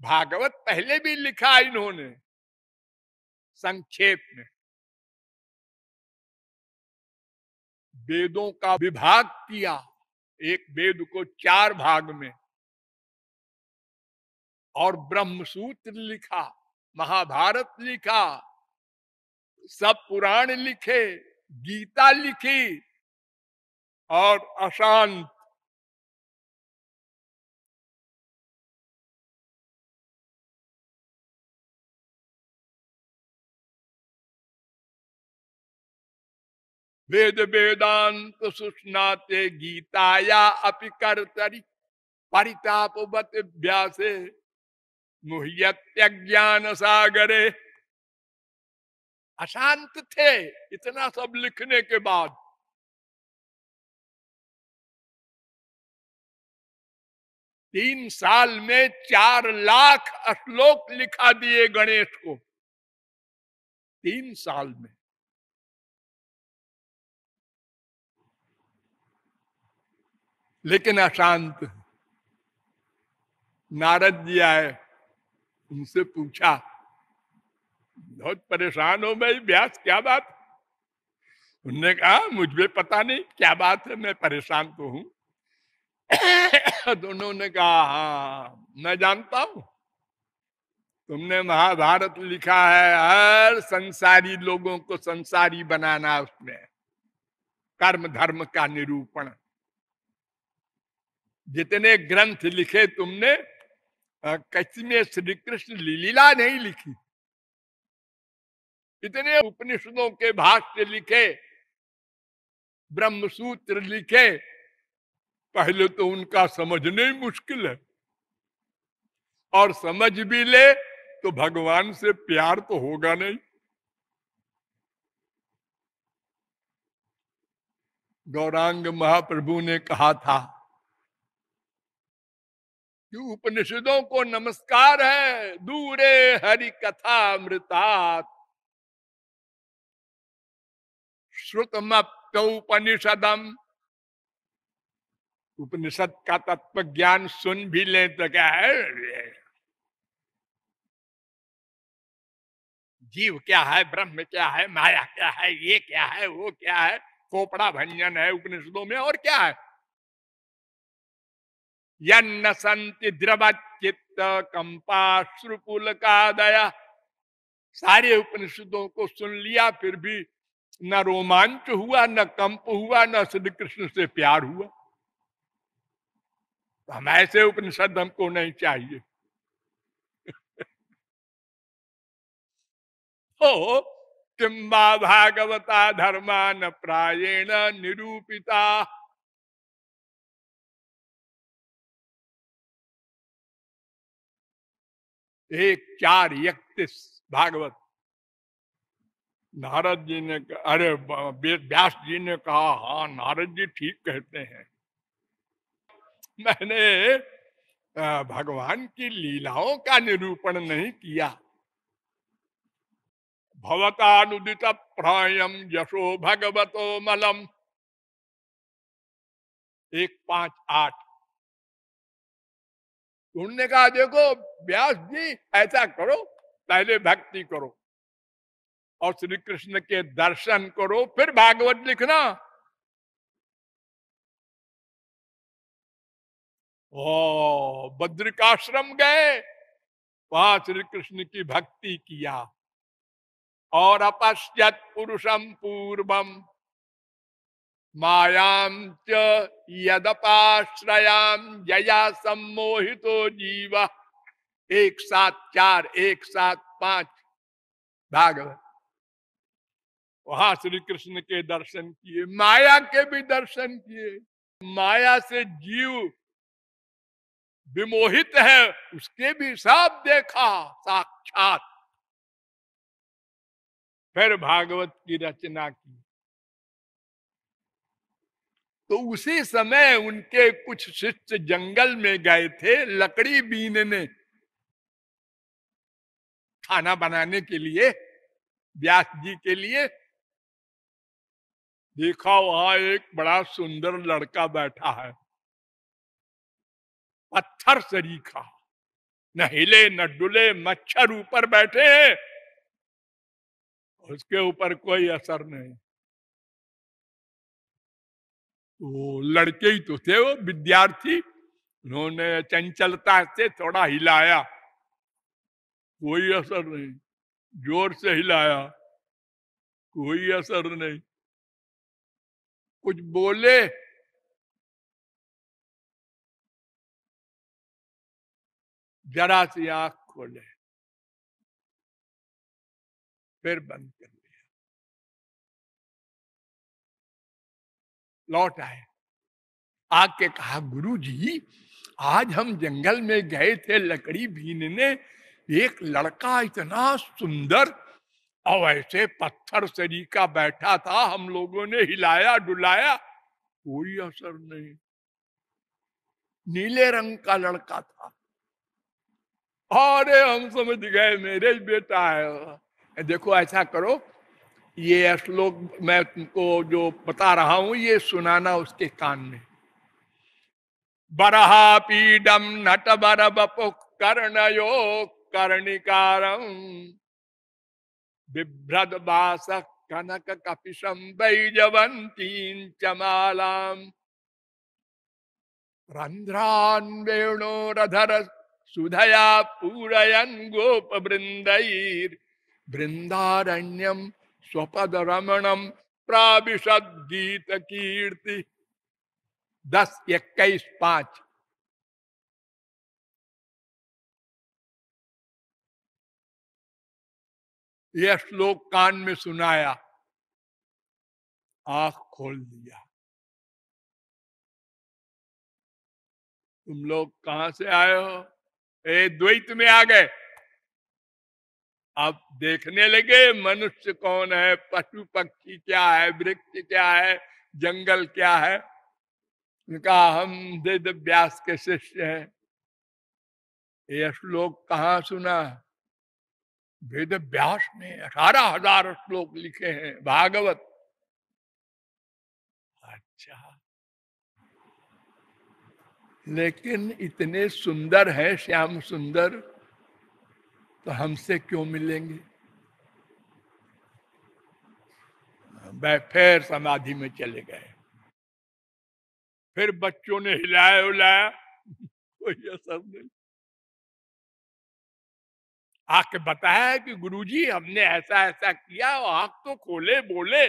भागवत पहले भी लिखा इन्होंने संक्षेप में। वेदों का विभाग किया, एक वेद को 4 भाग में, और ब्रह्मसूत्र लिखा, महाभारत लिखा, सब पुराण लिखे, गीता लिखी, और अशांत वेद वेदांत सुष्णाते गीताया अपि कर्तरि परितापवत व्यासे मुह्यत्यज्ञान सागरे। अशांत थे इतना सब लिखने के बाद। 3 साल में 4 लाख श्लोक लिखा दिए गणेश को, 3 साल में। लेकिन अशांत। नारद जी आए, उनसे पूछा, बहुत परेशान हो भाई व्यास, क्या बात? उन्होंने कहा मुझे पता नहीं क्या बात है, मैं परेशान तो हूं। दोनों ने कहा हाँ मैं जानता हूं, तुमने महाभारत लिखा है, हर संसारी लोगों को संसारी बनाना, उसमें कर्म धर्म का निरूपण। जितने ग्रंथ लिखे तुमने, किसी में श्री कृष्ण लीला नहीं लिखी। इतने उपनिषदों के भाष्य लिखे, ब्रह्मसूत्र लिखे, पहले तो उनका समझना ही मुश्किल है, और समझ भी ले तो भगवान से प्यार तो होगा नहीं। गौरांग महाप्रभु ने कहा था कि उपनिषदों को नमस्कार है, दूरे हरि कथा अमृतात श्रुतमप्योपनिषदम। उपनिषद का तत्व ज्ञान सुन भी ले तो क्या है, जीव क्या है, ब्रह्म क्या है, माया क्या है, ये क्या है, वो क्या है, खोपड़ा भंजन है उपनिषदों में, और क्या है। यन्न संति द्रवचित्त कंपाश्रुपुल का दया। सारे उपनिषदों को सुन लिया, फिर भी न रोमांच हुआ, न कंप हुआ, न श्री कृष्ण से प्यार हुआ। तो हम ऐसे उपनिषद हमको नहीं चाहिए। तो किंबा भागवता धर्मान प्रायेण निरूपिता। एक 4:31 भागवत। नारद जी ने, अरे व्यास जी ने कहा, हाँ नारद जी ठीक कहते हैं, मैंने भगवान की लीलाओं का निरूपण नहीं किया। भवतानुदित प्रायम यशो भगवतो मलम। 1:5:8। उन्होंने कहा देखो व्यास जी, ऐसा करो, पहले भक्ति करो और श्री कृष्ण के दर्शन करो, फिर भागवत लिखना। ओ बद्रिकाश्रम गए, वहां श्री कृष्ण की भक्ति किया। और अपश्यत पुरुषम पूर्वम, मायाम च यदपाश्रयाम जया सम्मोहितो जीव। एक साथ चार, एक साथ पांच भागवत। वहां श्री कृष्ण के दर्शन किए, माया के भी दर्शन किए। माया से जीव विमोहित है, उसके भी सब देखा साक्षात। फिर भागवत की रचना की। तो उसी समय उनके कुछ शिष्य जंगल में गए थे लकड़ी बीनने, खाना बनाने के लिए, व्यास जी के लिए। देखा वहां एक बड़ा सुंदर लड़का बैठा है, पत्थर सरीखा, न हिले न डुले, मच्छर ऊपर बैठे हैं, उसके ऊपर कोई असर नहीं। वो लड़के ही तो थे, वो विद्यार्थी, उन्होंने चंचलता से थोड़ा हिलाया, कोई असर नहीं। जोर से हिलाया, कोई असर नहीं। कुछ बोले, जरा सी आंख खोले, फिर बंद कर दिया। लौट आए, आके कहा गुरु जी, आज हम जंगल में गए थे लकड़ी बीनने, एक लड़का इतना सुंदर और ऐसे पत्थर सरीका बैठा था, हम लोगों ने हिलाया डुलाया, कोई असर नहीं। नीले रंग का लड़का था। अरे हम समझ गए मेरे ही बेटा है। देखो ऐसा करो, ये श्लोक मैं तुमको जो बता रहा हूं ये सुनाना उसके कान में। बरहा पीडम नट बर बपु कर्णयो कर्णिकारम बिभ्रद बास कनक कपिशम बैजवंती चमालाम रंध्रान वेणोरधर सुधया पूरयन गोप वृंदैर वृंदारण्यम स्वपद रमणम प्राविशद गीत कीर्ति। 10:21:5। यह श्लोक कान में सुनाया, आंख खोल दिया। तुम लोग कहां से आए हो? ए द्वैत में आ गए। अब देखने लगे मनुष्य कौन है, पशु पक्षी क्या है, वृक्ष क्या है, जंगल क्या है। उनका हम वेद व्यास के शिष्य हैं। यह श्लोक कहाँ सुना? वेद व्यास में 18,000 श्लोक लिखे हैं भागवत। अच्छा, लेकिन इतने सुंदर है श्याम सुंदर, तो हमसे क्यों मिलेंगे? वह फिर समाधि में चले गए। फिर बच्चों ने हिलाया उलाया, कोई असर नहीं। आके बताया कि गुरुजी हमने ऐसा ऐसा किया, आंख तो खोले बोले,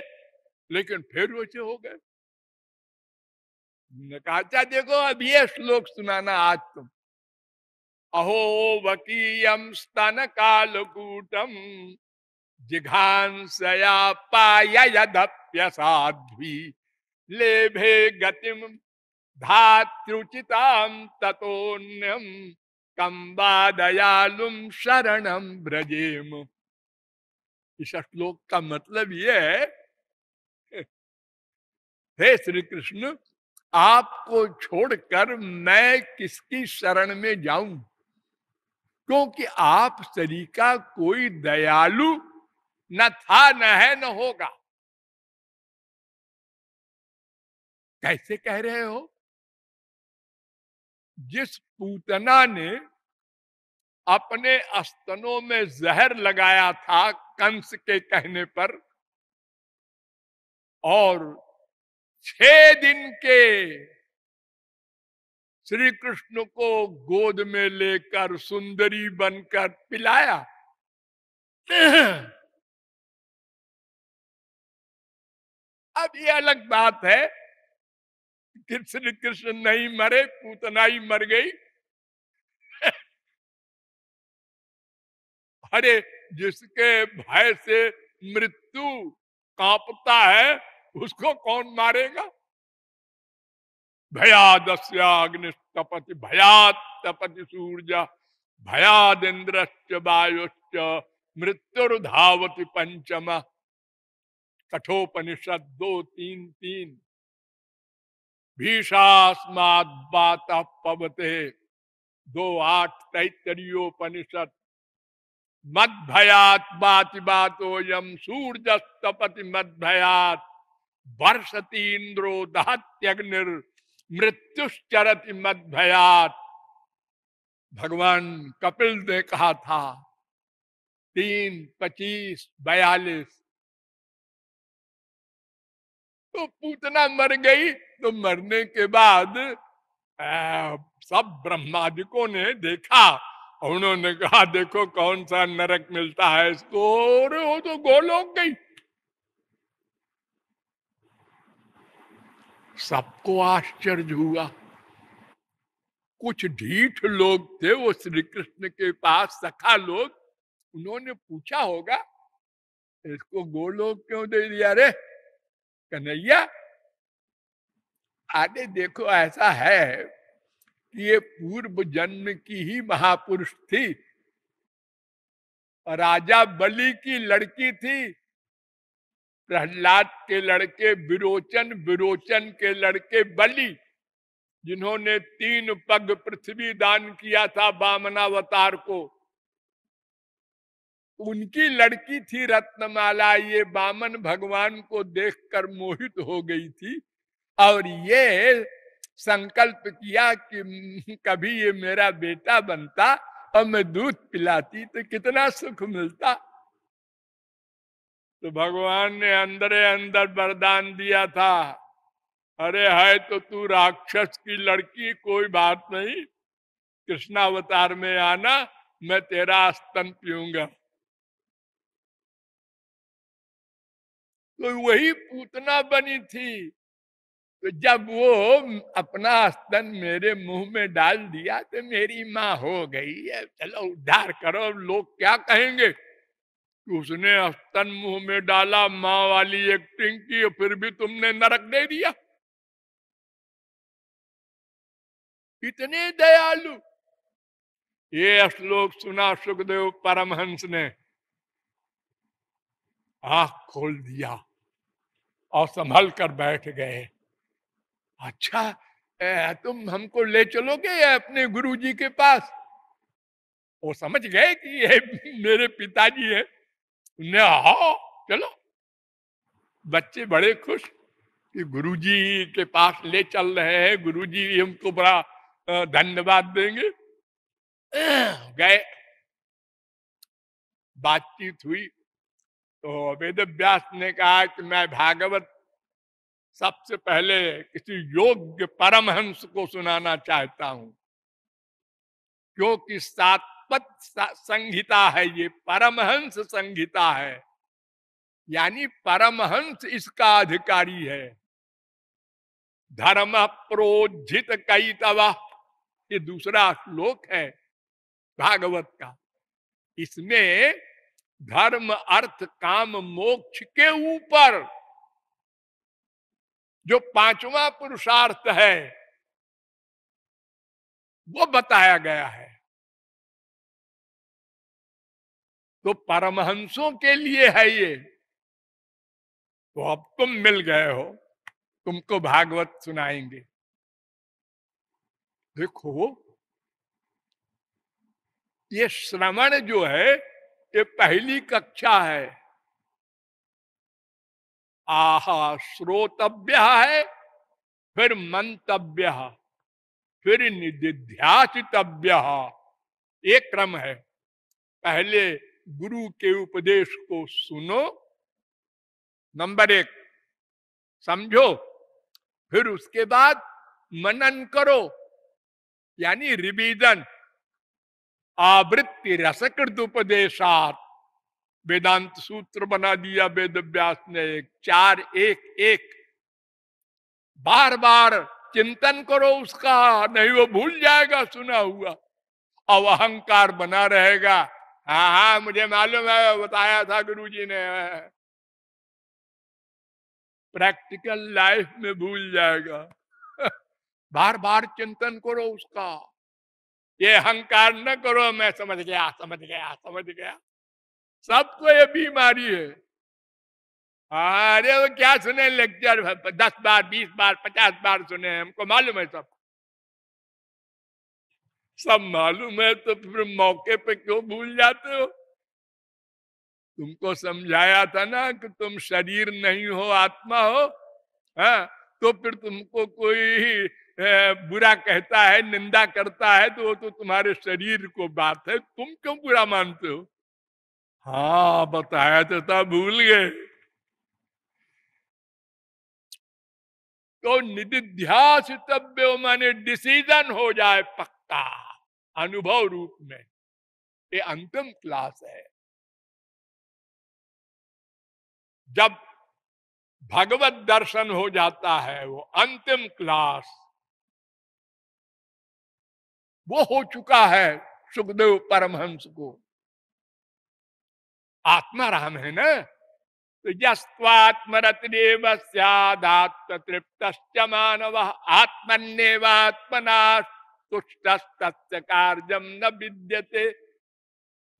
लेकिन फिर वैसे हो गए। ने कहा अच्छा देखो अब ये श्लोक सुनाना आज तुम। अहो वकीयम स्तन कालकूटम जिघांसया पाययदप्यसाध्वी लेभे गतिम धात्रुचिताम ततोन्यम कंबा दयालुम शरणम ब्रजेम। इस श्लोक का मतलब ये है, हे श्री कृष्ण, आपको छोड़कर मैं किसकी शरण में जाऊं, क्योंकि आप सरीका कोई दयालु न था, न है, न होगा। कैसे कह रहे हो? जिस पूतना ने अपने स्तनों में जहर लगाया था कंस के कहने पर, और 6 दिन के श्री कृष्ण को गोद में लेकर सुंदरी बनकर पिलाया, अब ये अलग बात है, कृष्ण कृष्ण नहीं मरे, पूतना ही मर गई। अरे जिसके भय से मृत्यु कांपता है उसको कौन मारेगा? भयादस्याग्निस्तपति भयात तपति सूर्य भयादिंद्रश्च वायुश्च मृत्युर्धावति पंचम। कठोपनिषद 2:3-3। भीषास्माद् वातः पवते 2:8 तैत्तरीयोपनिषद। मद भयात बाति बातोयम सूर्यस्तपति मद भयात वर्षति इंद्रो दहत्यग्निर मृत्युश्चरति मद भयात। भगवान कपिल ने कहा था 3:25-42। तो पूतना मर गई, तो मरने के बाद सब ब्रह्मादिकों ने देखा, उन्होंने कहा देखो कौन सा नरक मिलता है इसको, और वो तो गोलोक गई। सबको आश्चर्य हुआ। कुछ ढीठ लोग थे वो श्री कृष्ण के पास, सखा लोग, उन्होंने पूछा होगा इसको गोलोक क्यों दे दिया रे कन्हैया। आगे देखो ऐसा है कि ये पूर्व जन्म की ही महापुरुष थी, राजा बलि की लड़की थी, प्रहलाद के लड़के विरोचन, विरोचन के लड़के बलि, जिन्होंने 3 पग पृथ्वी दान किया था वामनावतार को, उनकी लड़की थी रत्नमाला। ये वामन भगवान को देखकर मोहित हो गई थी और ये संकल्प किया कि कभी ये मेरा बेटा बनता और मैं दूध पिलाती तो कितना सुख मिलता। तो भगवान ने अंदरे अंदर वरदान दिया था, अरे है तो तू राक्षस की लड़की, कोई बात नहीं, कृष्णावतार में आना, मैं तेरा स्तन पीऊंगा। तो वही पूतना बनी थी। तो जब वो अपना स्तन मेरे मुंह में डाल दिया तो मेरी माँ हो गई है, चलो उद्धार करो। लोग क्या कहेंगे कि उसने स्तन मुंह में डाला, माँ वाली एक्टिंग की, फिर भी तुमने नरक दे दिया। इतने दयालु। ये श्लोक सुना सुखदेव परमहंस ने, आंख खोल दिया और संभल कर बैठ गए। अच्छा तुम हमको ले चलोगे अपने गुरुजी के पास? वो समझ गए कि ये मेरे पिताजी हैं। उन्हें हाँ चलो। बच्चे बड़े खुश कि गुरुजी के पास ले चल रहे हैं, गुरुजी हमको बड़ा धन्यवाद देंगे। गए, बातचीत हुई तो वेद व्यास ने कहा कि मैं भागवत सबसे पहले किसी योग्य परमहंस को सुनाना चाहता हूं, क्योंकि सात्वत संहिता है, ये परमहंस संहिता है, यानी परमहंस इसका अधिकारी है। धर्म प्रोज्झित कई तवा, ये दूसरा श्लोक है भागवत का। इसमें धर्म अर्थ काम मोक्ष के ऊपर जो 5वां पुरुषार्थ है वो बताया गया है। तो परमहंसों के लिए है ये। तो अब तुम मिल गए हो, तुमको भागवत सुनाएंगे। देखो ये श्रवण जो है ये पहली कक्षा है। आहा श्रोतव्य है, फिर मंतव्य, फिर निधिध्यासितव्य, एक क्रम है। पहले गुरु के उपदेश को सुनो, नंबर 1 समझो, फिर उसके बाद मनन करो, यानी रिवीजन। आवृत्ति रसकृत उपदेशात, वेदांत सूत्र बना दिया वेद व्यास ने, एक 4 1 1। बार बार चिंतन करो उसका, नहीं वो भूल जाएगा सुना हुआ। अब अहंकार बना रहेगा, हाँ हाँ मुझे मालूम है, बताया था गुरुजी ने। प्रैक्टिकल लाइफ में भूल जाएगा। बार बार चिंतन करो उसका, ये अहंकार न करो मैं समझ गया समझ गया समझ गया। सबको ये बीमारी है। अरे वो क्या सुने लेक्चर, 10 बार 20 बार 50 बार सुने, हमको मालूम है सब। सब मालूम है तो फिर मौके पे क्यों भूल जाते हो? तुमको समझाया था ना कि तुम शरीर नहीं हो आत्मा हो। हाँ, तो फिर तुमको कोई बुरा कहता है निंदा करता है तो वो तो तुम्हारे शरीर को बात है, तुम क्यों बुरा मानते हो? हाँ बताया तो था, भूल गए। तो निधिध्यासितव्य माने डिसीजन हो जाए पक्का अनुभव रूप में, ये अंतिम क्लास है। जब भगवत दर्शन हो जाता है वो अंतिम क्लास, वो हो चुका है सुखदेव परमहंस को। आत्मा राम है ना, तो यस्त्वात्मरतिरेव स्यादात्म तृप्तश्च मानवः आत्मन्नेवात्मना तुष्टस्तस्य कार्यं न विद्यते।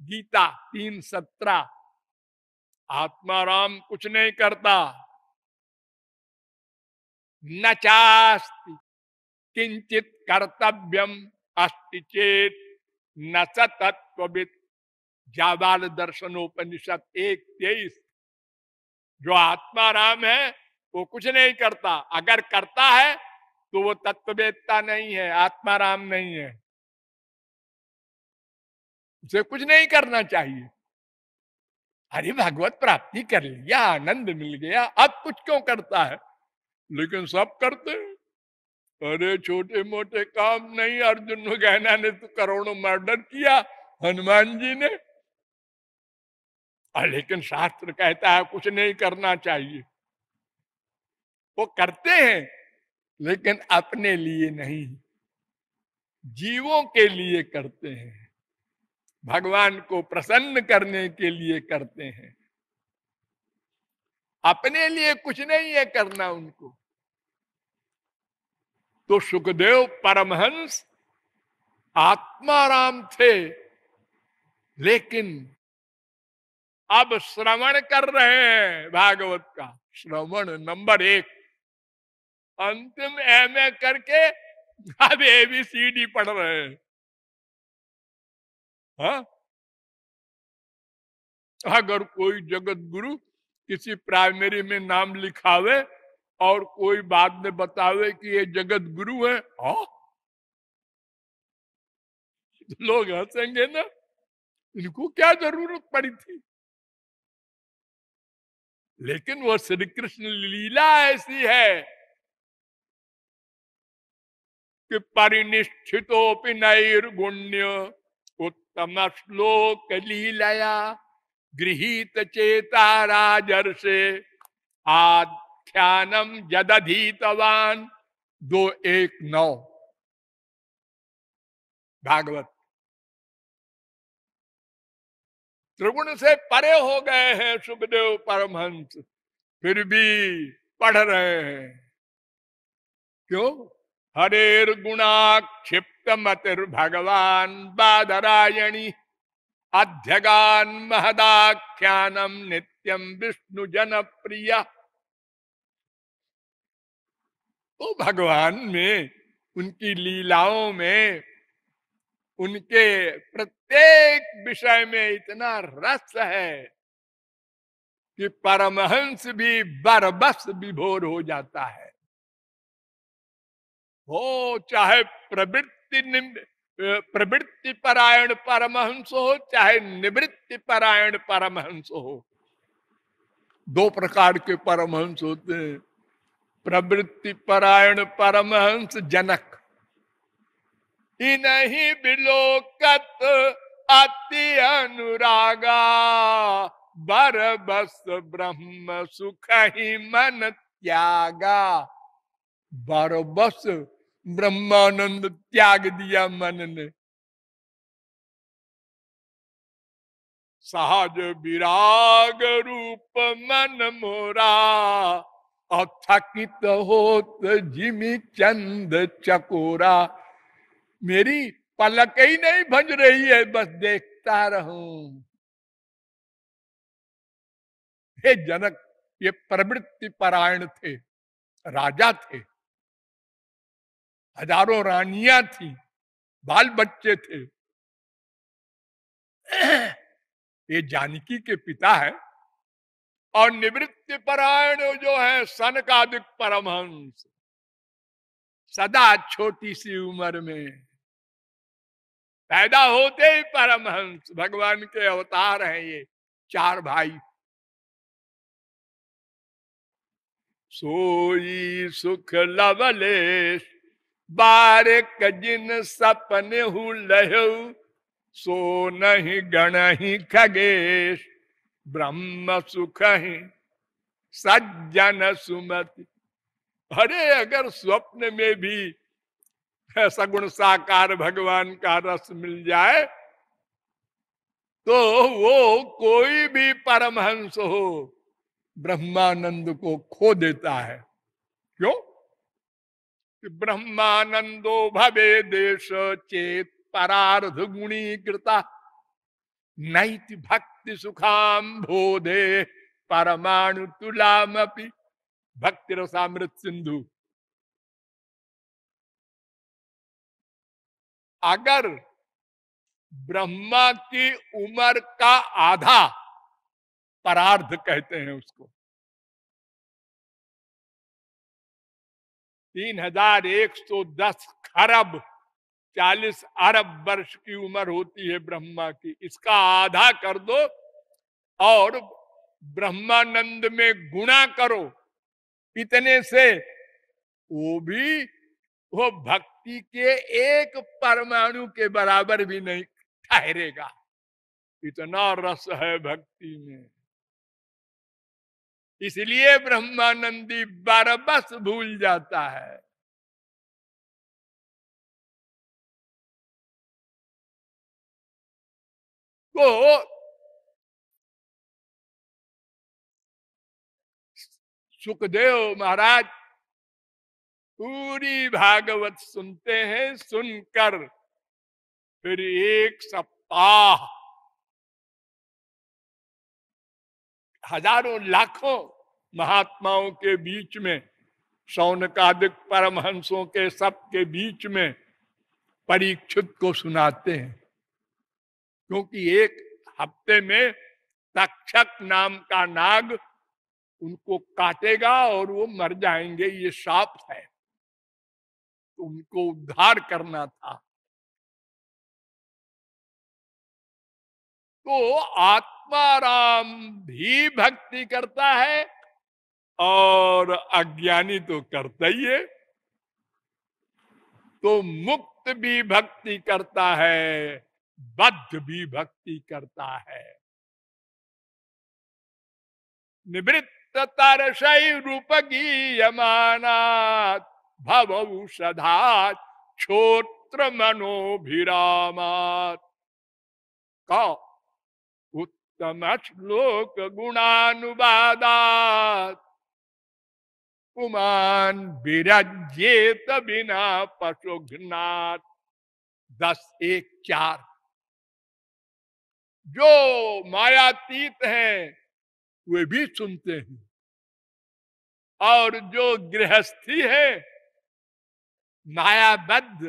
गीता 3:17। आत्मा राम कुछ नहीं करता। न चास्ति किंचित कर्तव्यम अस्ति चेत न स तत्त्ववित्। जाबाल दर्शनोपनिषद 1:23। जो आत्मा राम है वो कुछ नहीं करता, अगर करता है तो वो तत्ववेत्ता नहीं है, आत्मा राम नहीं है। उसे कुछ नहीं करना चाहिए। अरे भगवत प्राप्ति कर लिया, आनंद मिल गया, अब कुछ क्यों करता है? लेकिन सब करते हैं। अरे छोटे मोटे काम नहीं, अर्जुन गहना ने तो करोड़ों मर्डर किया, हनुमान जी ने। लेकिन शास्त्र कहता है कुछ नहीं करना चाहिए। वो करते हैं लेकिन अपने लिए नहीं, जीवों के लिए करते हैं, भगवान को प्रसन्न करने के लिए करते हैं। अपने लिए कुछ नहीं है करना उनको। तो सुखदेव परमहंस आत्माराम थे, लेकिन अब श्रवण कर रहे हैं भागवत का। श्रवण नंबर 1। अंतिम एमए करके अब ABCD पढ़ रहे हैं। हाँ? अगर कोई जगत गुरु किसी प्राइमरी में नाम लिखावे और कोई बाद में बतावे कि ये जगत गुरु है, हाँ लोग हंसेंगे ना, इनको क्या जरूरत पड़ी थी। लेकिन वो श्री कृष्ण लीला ऐसी है कि परिनिष्ठितोपि नैर्गुण्य उत्तम श्लोक लीलया गृहीत चेता राजर्षे आख्यानम जदधीतवान। 2:1-9 भागवत। त्रिगुण से परे हो गए हैं सुखदेव परमहंस, फिर भी पढ़ रहे हैं। क्यों? हरेर गुणाक्षिप्त मतिर भगवान बादरायणी अध्यगान महदाख्यानम नित्यम विष्णु जन प्रिय। तो भगवान में, उनकी लीलाओं में, उनके प्रत्येक विषय में इतना रस है कि परमहंस भी बरबस विभोर हो जाता है। हो चाहे प्रवृत्ति परायण परमहंस हो, चाहे निवृत्ति परायण परमहंस हो। 2 प्रकार के परमहंस होते हैं। प्रवृत्ति परायण परमहंस जनक, इन्हीं बिलोकत अति अनुरागा बर बस ब्रह्म सुख ही मन त्यागा। बर बस ब्रह्मानंद त्याग दिया मन ने। सहज विराग रूप मन मोरा, अथकित होत जिमि चंद चकोरा। मेरी पलक ही नहीं भज रही है, बस देखता रहूं। हे जनक, ये प्रवृत्ति परायण थे, राजा थे, हजारों रानियां थी, बाल बच्चे थे। ये जानकी के पिता है। और निवृत्ति परायण जो है सनकादिक परमहंस, सदा छोटी सी उम्र में पैदा होते ही परमहंस, भगवान के अवतार हैं ये चार भाई। सोई सुख लवलेश, बारिक जिन सपने हु लहु, सो नहीं गण ही खगेश, ब्रह्म सुख ही सज्जन सुमति। अरे अगर स्वप्न में भी सगुण साकार भगवान का रस मिल जाए तो वो कोई भी परमहंस हो ब्रह्मानंद को खो देता है। क्यों? कि ब्रह्मानंदो भवे देश चेत परार्ध गुणी कृता, नैति भक्ति सुखाम बोधे परमाणु तुलामपि। भक्ति रसामृत सिंधु। अगर ब्रह्मा की उम्र का आधा, परार्ध कहते हैं उसको, 3110 खरब 40 अरब वर्ष की उम्र होती है ब्रह्मा की, इसका आधा कर दो और ब्रह्मानंद में गुणा करो, इतने से वो भक्ति के एक परमाणु के बराबर भी नहीं ठहरेगा। इतना रस है भक्ति में। इसलिए ब्रह्मानंदी बरबस भूल जाता है। तो सुखदेव महाराज पूरी भागवत सुनते हैं, सुनकर फिर एक सप्ताह हजारों लाखों महात्माओं के बीच में, शौनकादिक परमहंसों के सब के बीच में परीक्षित को सुनाते हैं। क्योंकि एक हफ्ते में तक्षक नाम का नाग उनको काटेगा और वो मर जाएंगे, ये शाप है, तो उनको उद्धार करना था। तो आत्माराम भी भक्ति करता है और अज्ञानी तो करता ही है। तो मुक्त भी भक्ति करता है, बद्ध भी भक्ति करता है। निवृत्त तरसई रूप गीयमानात् भवौषधात् क्षोत्र मनोभिरामात्। का उत्तम श्लोक गुणानुवादात् पुमान विरज्येत बिना पशुघ्नात्। 10:1:4। जो मायातीत हैं वे भी सुनते हैं, और जो गृहस्थी है मायाबद्ध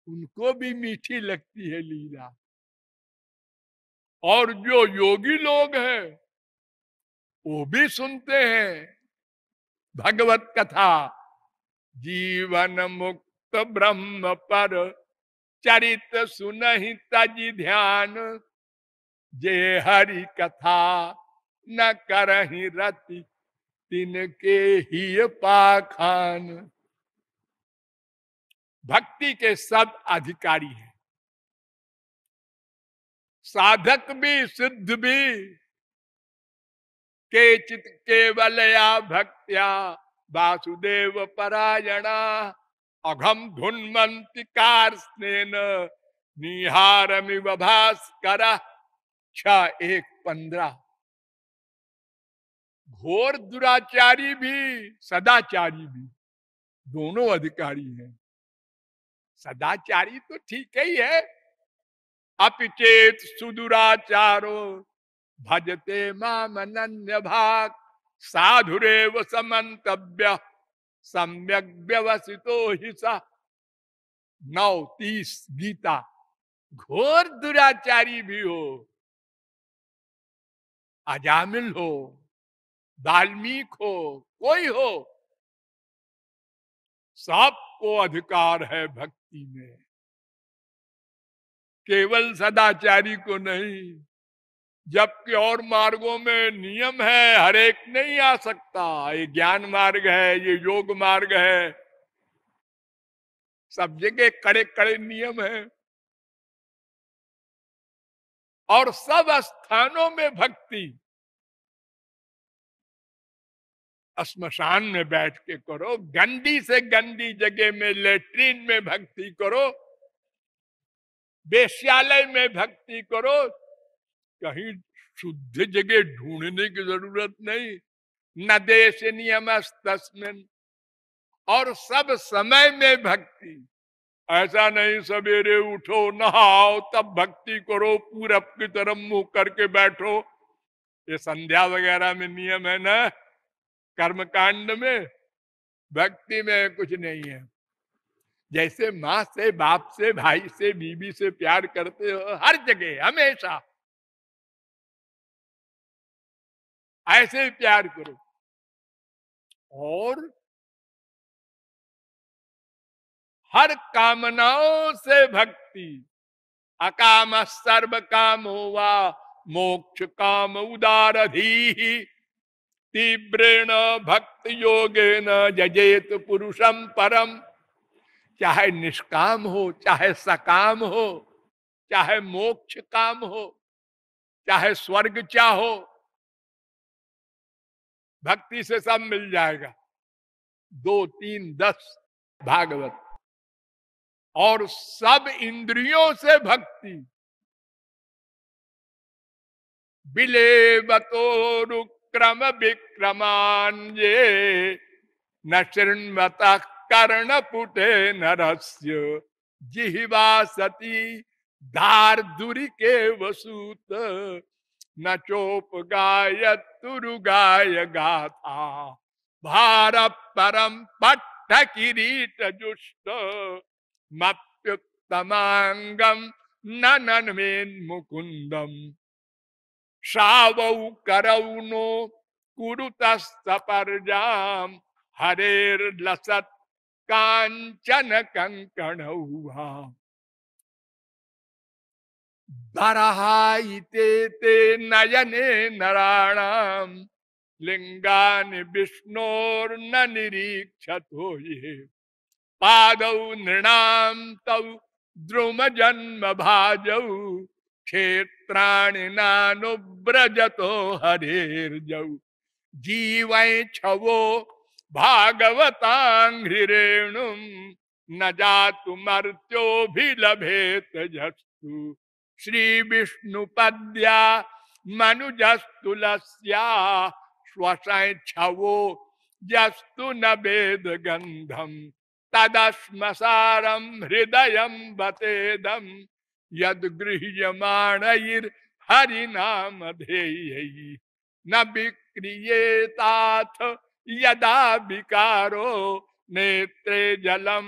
उनको भी मीठी लगती है लीला। और जो योगी लोग हैं वो भी सुनते हैं भगवत कथा। जीवन मुक्त ब्रह्म पर चरित सुनहि तजि ध्यान, जे हरि कथा न करहि रति तिनके ही पाखान। भक्ति के सब अधिकारी हैं, साधक भी सिद्ध भी केचित केवलया भक्त्या वासुदेव परायणा अघम धुन्वन्ति कार्ष्णेन निहारमिव भास्कर। 6:1-15। घोर दुराचारी भी सदाचारी भी दोनों अधिकारी हैं। सदाचारी तो ठीक ही है, अपिचेत सुदुराचारो भजते माम अनन्य भाग साधुरेव समन्तव्य सम्यक व्यवसितो हि सा। 9:30 गीता। घोर दुराचारी भी हो, अजामिल हो, वाल्मीकि हो, कोई हो, सबको अधिकार है भक्ति में, केवल सदाचारी को नहीं। जबकि और मार्गों में नियम है, हर एक नहीं आ सकता। ये ज्ञान मार्ग है, ये योग मार्ग है, सब जगह कड़े कड़े नियम है। और सब स्थानों में भक्ति श्मशान में बैठ के करो, गंदी से गंदी जगह में लेट्रिन में भक्ति करो, वेश्यालय में भक्ति करो, कहीं शुद्ध जगह ढूंढने की जरूरत नहीं। न देश नियम तस्मिन्, और सब समय में भक्ति। ऐसा नहीं सवेरे उठो नहाओ तब भक्ति करो, पूरब की तरफ मुंह करके बैठो। ये संध्या वगैरह में नियम है ना, कर्मकांड में। भक्ति में कुछ नहीं है। जैसे माँ से, बाप से, भाई से, बीवी से प्यार करते हो हर जगह हमेशा, ऐसे ही प्यार करो। और हर कामनाओं से भक्ति। अकाम सर्व काम हुआ मोक्ष काम उदारधी तीव्रेण भक्ति योगेन जजेत पुरुषम परम। चाहे निष्काम हो, चाहे सकाम हो, चाहे मोक्ष काम हो, चाहे स्वर्ग चाहो, भक्ति से सब मिल जाएगा। 2, 3, 10 भागवत। और सब इंद्रियों से भक्ति। बिलेवतोरुक्रम विक्रमान्ये न शृण्वतः कर्णपुटे नरस्य जिह्वा सती धार्दुरिके वसूत न चोपगायतुरुगाय गाथा भार परम पट्ट किरीट जुष्ट मप्युत्तमांगम ननन्मेन मुकुंदम शावौ करौ नो कुरुतस्तपर्जाम हरेर लसत कांचन कंकणौहा दरहाइते ते नयने नराणाम लिंगानि विष्णोर्न निरीक्षतो ये पादौ नृणाम तौ द्रुम जन्म भाजौ क्षेत्राणि नानुव्रजतो हरेर्जौ जीवै छवो भागवतांघ्रिरेणुं न जातु मर्त्योभिलभेत जस्तु श्री विष्णु पद्या मनुजस्तुलस्या श्वसै छवो जस्तु न वेद गंधम तदश्मसारम हृदयं बतेदम यद गृह्यमाणैर् हरिनाम ध्येयै न विक्रियेताथ यदा विकारो नेत्रे जलम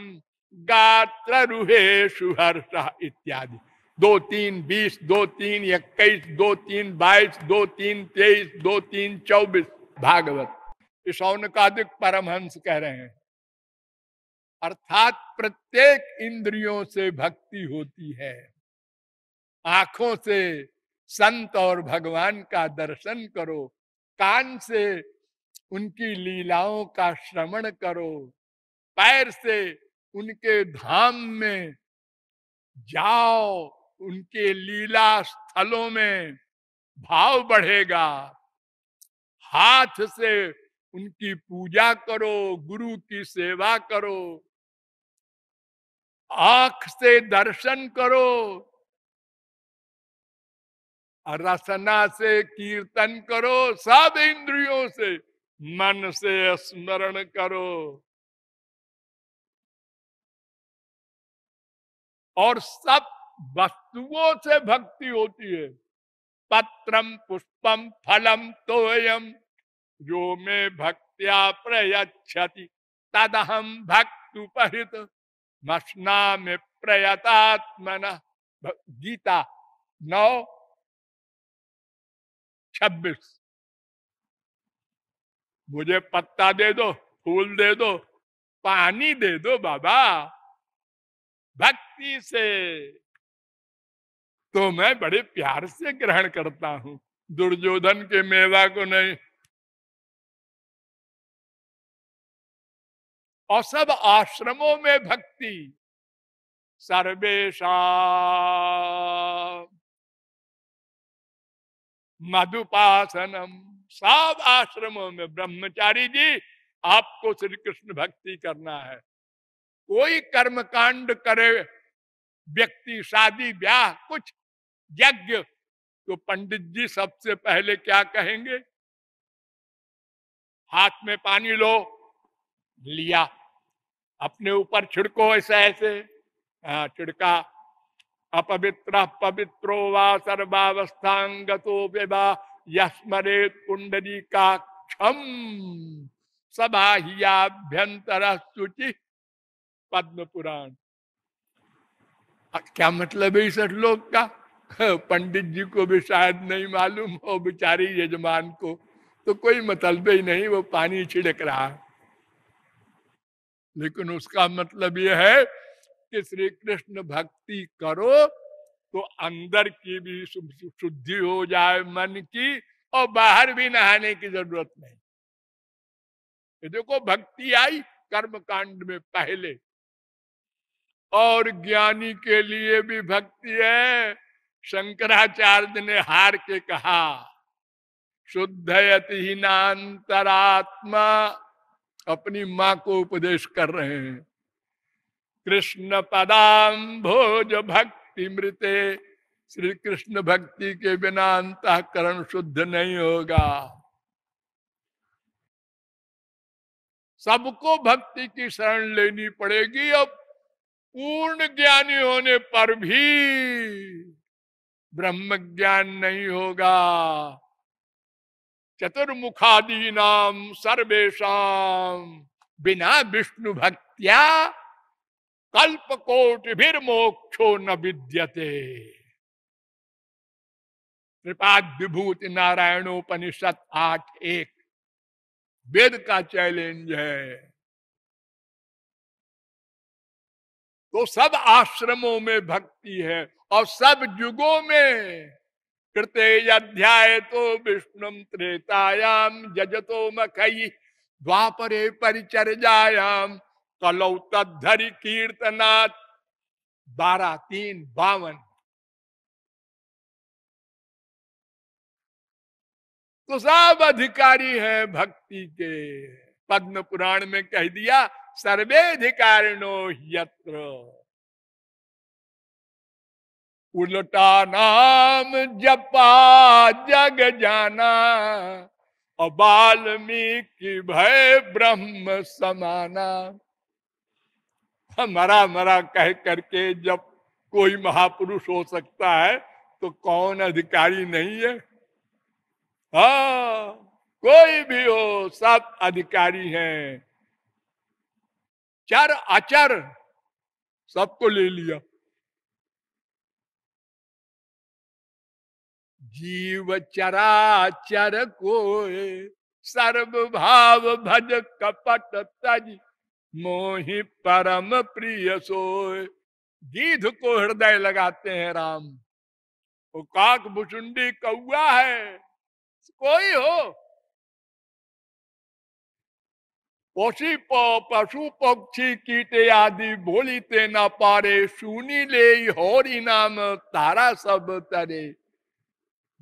गात्र रुहेषु हर्ष इत्यादि। 2, 3, 20, 2, 3, 21, 2, 3, 22, 2, 3, 23, 2, 3, 24 भागवत। इस शौनकादिक परमहंस कह रहे हैं। अर्थात प्रत्येक इंद्रियों से भक्ति होती है। आंखों से संत और भगवान का दर्शन करो, कान से उनकी लीलाओं का श्रवण करो, पैर से उनके धाम में जाओ, उनके लीला स्थलों में भाव बढ़ेगा। हाथ से उनकी पूजा करो, गुरु की सेवा करो, आंख से दर्शन करो, रसना से कीर्तन करो, सब इंद्रियों से, मन से स्मरण करो। और सब वस्तुओं से भक्ति होती है। पत्रम पुष्पम फलम तोयम जो में भक्त्या प्रयच्छति तदहम भक्तुपहित मस्ना में प्रयतात्मन। गीता 9:26। मुझे पत्ता दे दो, फूल दे दो, पानी दे दो बाबा, भक्ति से तो मैं बड़े प्यार से ग्रहण करता हूं, दुर्योधन के मेवा को नहीं। और सब आश्रमों में भक्ति, सर्वेशा मधुपासनम, सब आश्रमों में। ब्रह्मचारी जी, आपको श्री कृष्ण भक्ति करना है। कोई कर्मकांड करे व्यक्ति, शादी ब्याह कुछ यज्ञ, तो पंडित जी सबसे पहले क्या कहेंगे? हाथ में पानी लो, लिया, अपने ऊपर छिड़को, ऐसे ऐसे छिड़का। अपवित्र पवित्रो वा सर्वावस्थांगतो विवा यस्मरेत पुंडरी का क्षम सबाह्याभ्यंतर शुचि। पद्म पुराण। क्या मतलब है इस श्लोक का? पंडित जी को भी शायद नहीं मालूम हो, बेचारी यजमान को तो कोई मतलब ही नहीं, वो पानी छिड़क रहा है। लेकिन उसका मतलब यह है कि श्री कृष्ण भक्ति करो तो अंदर की भी शुद्धि हो जाए, मन की, और बाहर भी नहाने की जरूरत नहीं। ये देखो, भक्ति आई कर्म कांड में पहले, और ज्ञानी के लिए भी भक्ति है। शंकराचार्य ने हार के कहा, शुद्धयति हीनांतरात्मा, अपनी मां को उपदेश कर रहे हैं। कृष्ण पदाम्भोज भक्ति मृते, श्री कृष्ण भक्ति के बिना अंतःकरण शुद्ध नहीं होगा। सबको भक्ति की शरण लेनी पड़ेगी। अब पूर्ण ज्ञानी होने पर भी ब्रह्म ज्ञान नहीं होगा। चतुर्मुखादी नाम सर्वेशम बिना विष्णु भक्त्या कल्पकोटि भीर मोक्षो न विद्यते। त्रिपाद विभूति नारायणोपनिषद 8:1 वेद का चैलेंज है। तो सब आश्रमों में भक्ति है और सब युगों में। कृते अध्याय तो विष्णुम त्रेतायाम जजतो मखई द्वापरे परिचर्यायाम कलौ तद्धरि कीर्तनात् 12:3-52। तो सब अधिकारी हैं भक्ति के। पद्म पुराण में कह दिया, सर्वेधिकारिणो यत्र। उल्टा नाम जपा जग जाना, और वाल्मीकि भय ब्रह्म समाना। मरा मरा कह करके जब कोई महापुरुष हो सकता है तो कौन अधिकारी नहीं है? हाँ, कोई भी हो, सब अधिकारी हैं। चर अचर सबको ले लिया। जीव चराचर कोय सर्व भाव भज कपट तज मोहि परम प्रिय सोय। गीध को हृदय लगाते हैं राम। वो काक भुचुंडी कौआ है, कोई हो, पशु पक्षी कीटे आदि बोलीते न पारे। सुनी ले होरी नाम तारा सब तरे।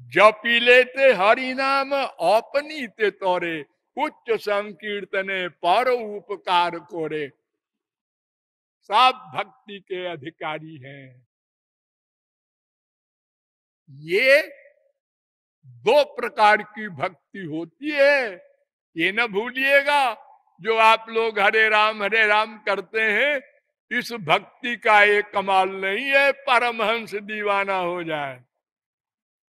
जपी लेते हरि नाम अपनी ते तोरे, उच्च संकीर्तने पर उपकार कोरे। सब भक्ति के अधिकारी हैं। ये दो प्रकार की भक्ति होती है, ये न भूलिएगा। जो आप लोग हरे राम करते हैं, इस भक्ति का एक कमाल नहीं है परमहंस दीवाना हो जाए।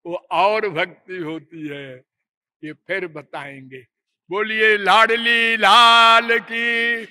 वो और भक्ति होती है, ये फिर बताएंगे। बोलिए लाडली लाल की।